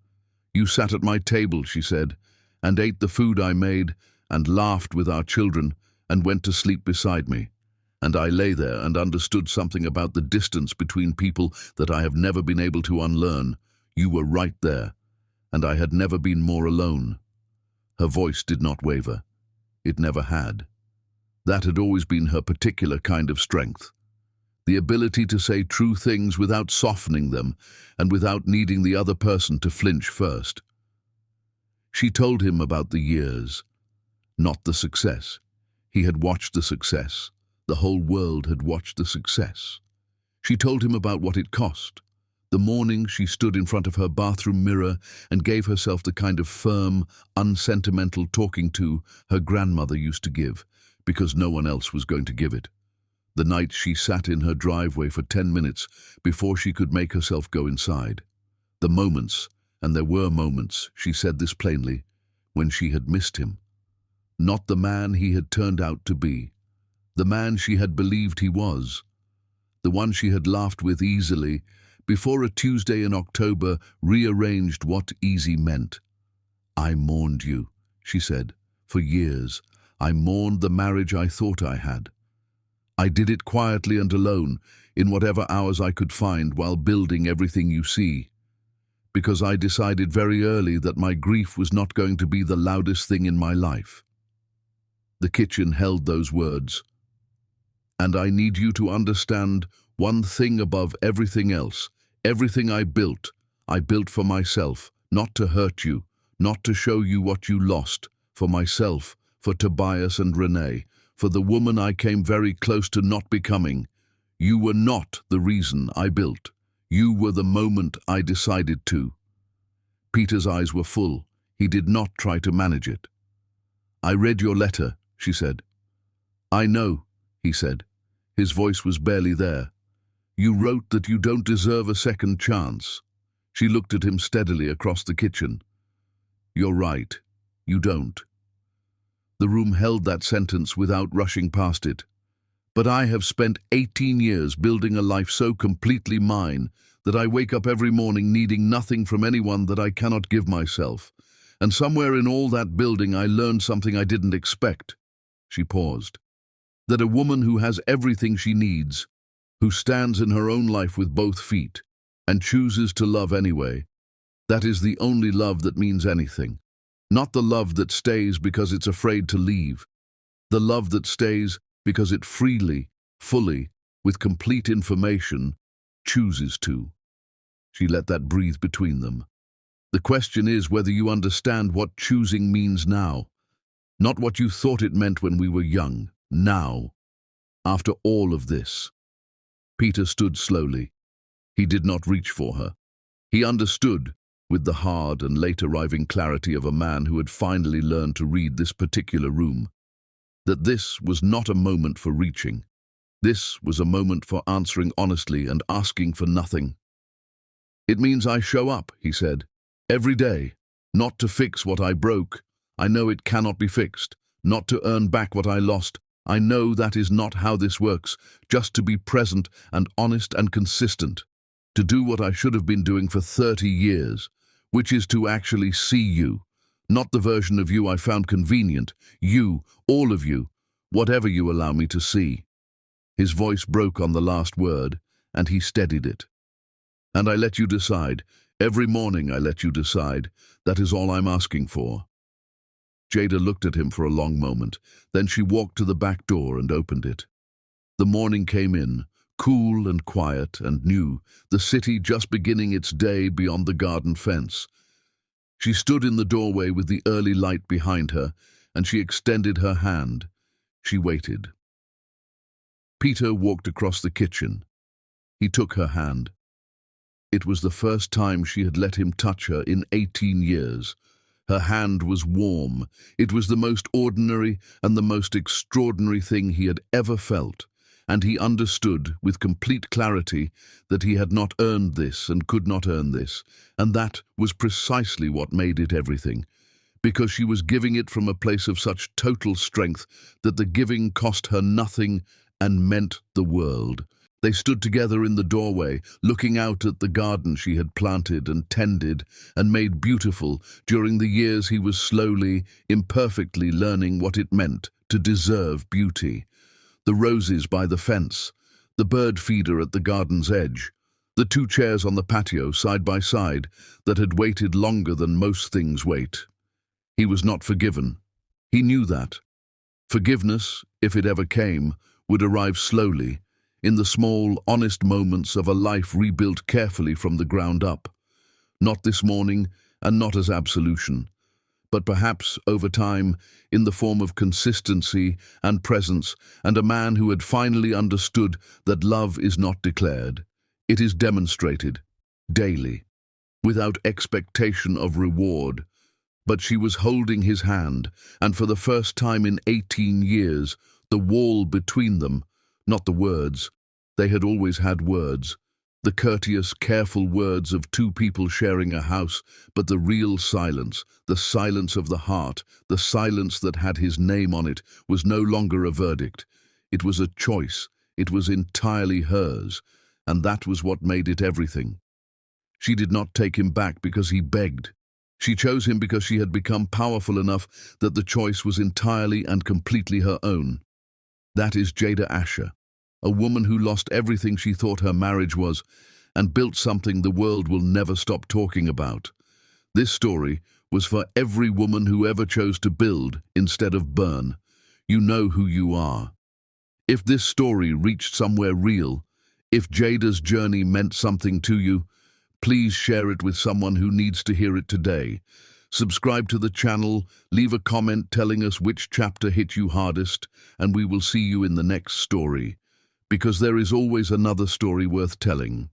"You sat at my table," she said, "and ate the food I made, and laughed with our children, and went to sleep beside me. And I lay there and understood something about the distance between people that I have never been able to unlearn. You were right there, and I had never been more alone." Her voice did not waver. It never had. That had always been her particular kind of strength. The ability to say true things without softening them and without needing the other person to flinch first. She told him about the years, not the success. He had watched the success. The whole world had watched the success. She told him about what it cost. The morning she stood in front of her bathroom mirror and gave herself the kind of firm, unsentimental talking to her grandmother used to give, because no one else was going to give it. The night she sat in her driveway for 10 minutes before she could make herself go inside. The moments, and there were moments, she said this plainly, when she had missed him. Not the man he had turned out to be. The man she had believed he was. The one she had laughed with easily before a Tuesday in October rearranged what easy meant. "I mourned you," she said, "for years. I mourned the marriage I thought I had. I did it quietly and alone, in whatever hours I could find while building everything you see. Because I decided very early that my grief was not going to be the loudest thing in my life." The kitchen held those words. "And I need you to understand one thing above everything else. Everything I built for myself, not to hurt you, not to show you what you lost, for myself, for Tobias and Renee, for the woman I came very close to not becoming. You were not the reason I built. You were the moment I decided to." Peter's eyes were full. He did not try to manage it. "I read your letter," she said. "I know," he said. His voice was barely there. "You wrote that you don't deserve a second chance." She looked at him steadily across the kitchen. "You're right. You don't." The room held that sentence without rushing past it. "But I have spent 18 years building a life so completely mine that I wake up every morning needing nothing from anyone that I cannot give myself. And somewhere in all that building I learned something I didn't expect." She paused. "That a woman who has everything she needs, who stands in her own life with both feet, and chooses to love anyway, that is the only love that means anything. Not the love that stays because it's afraid to leave. The love that stays because it freely, fully, with complete information, chooses to." She let that breathe between them. "The question is whether you understand what choosing means now. Not what you thought it meant when we were young. Now. After all of this." Peter stood slowly. He did not reach for her. He understood, with the hard and late-arriving clarity of a man who had finally learned to read this particular room, that this was not a moment for reaching. This was a moment for answering honestly and asking for nothing. "It means I show up," he said, "every day, not to fix what I broke. I know it cannot be fixed, not to earn back what I lost. I know that is not how this works, just to be present and honest and consistent. To do what I should have been doing for 30 years, which is to actually see you. Not the version of you I found convenient. You, all of you, whatever you allow me to see. His voice broke on the last word, and he steadied it. And I let you decide. Every morning I let you decide. That is all I'm asking for. Jada looked at him for a long moment. Then she walked to the back door and opened it. The morning came in, cool and quiet and new, the city just beginning its day beyond the garden fence. She stood in the doorway with the early light behind her, and she extended her hand. She waited. Peter walked across the kitchen. He took her hand. It was the first time she had let him touch her in 18 years. Her hand was warm. It was the most ordinary and the most extraordinary thing he had ever felt, and he understood with complete clarity that he had not earned this and could not earn this, and that was precisely what made it everything, because she was giving it from a place of such total strength that the giving cost her nothing and meant the world. They stood together in the doorway, looking out at the garden she had planted and tended and made beautiful during the years he was slowly, imperfectly learning what it meant to deserve beauty. The roses by the fence, the bird feeder at the garden's edge, the 2 chairs on the patio side by side that had waited longer than most things wait. He was not forgiven. He knew that. Forgiveness, if it ever came, would arrive slowly, in the small, honest moments of a life rebuilt carefully from the ground up. Not this morning, and not as absolution, but perhaps over time, in the form of consistency and presence, and a man who had finally understood that love is not declared. It is demonstrated, daily, without expectation of reward. But she was holding his hand, and for the first time in 18 years, the wall between them, not the words. They had always had words. The courteous, careful words of 2 people sharing a house, but the real silence, the silence of the heart, the silence that had his name on it, was no longer a verdict. It was a choice. It was entirely hers, and that was what made it everything. She did not take him back because he begged. She chose him because she had become powerful enough that the choice was entirely and completely her own. That is Jada Asher, a woman who lost everything she thought her marriage was and built something the world will never stop talking about. This story was for every woman who ever chose to build instead of burn. You know who you are. If this story reached somewhere real, if Jada's journey meant something to you, please share it with someone who needs to hear it today. Subscribe to the channel, leave a comment telling us which chapter hit you hardest, and we will see you in the next story, because there is always another story worth telling.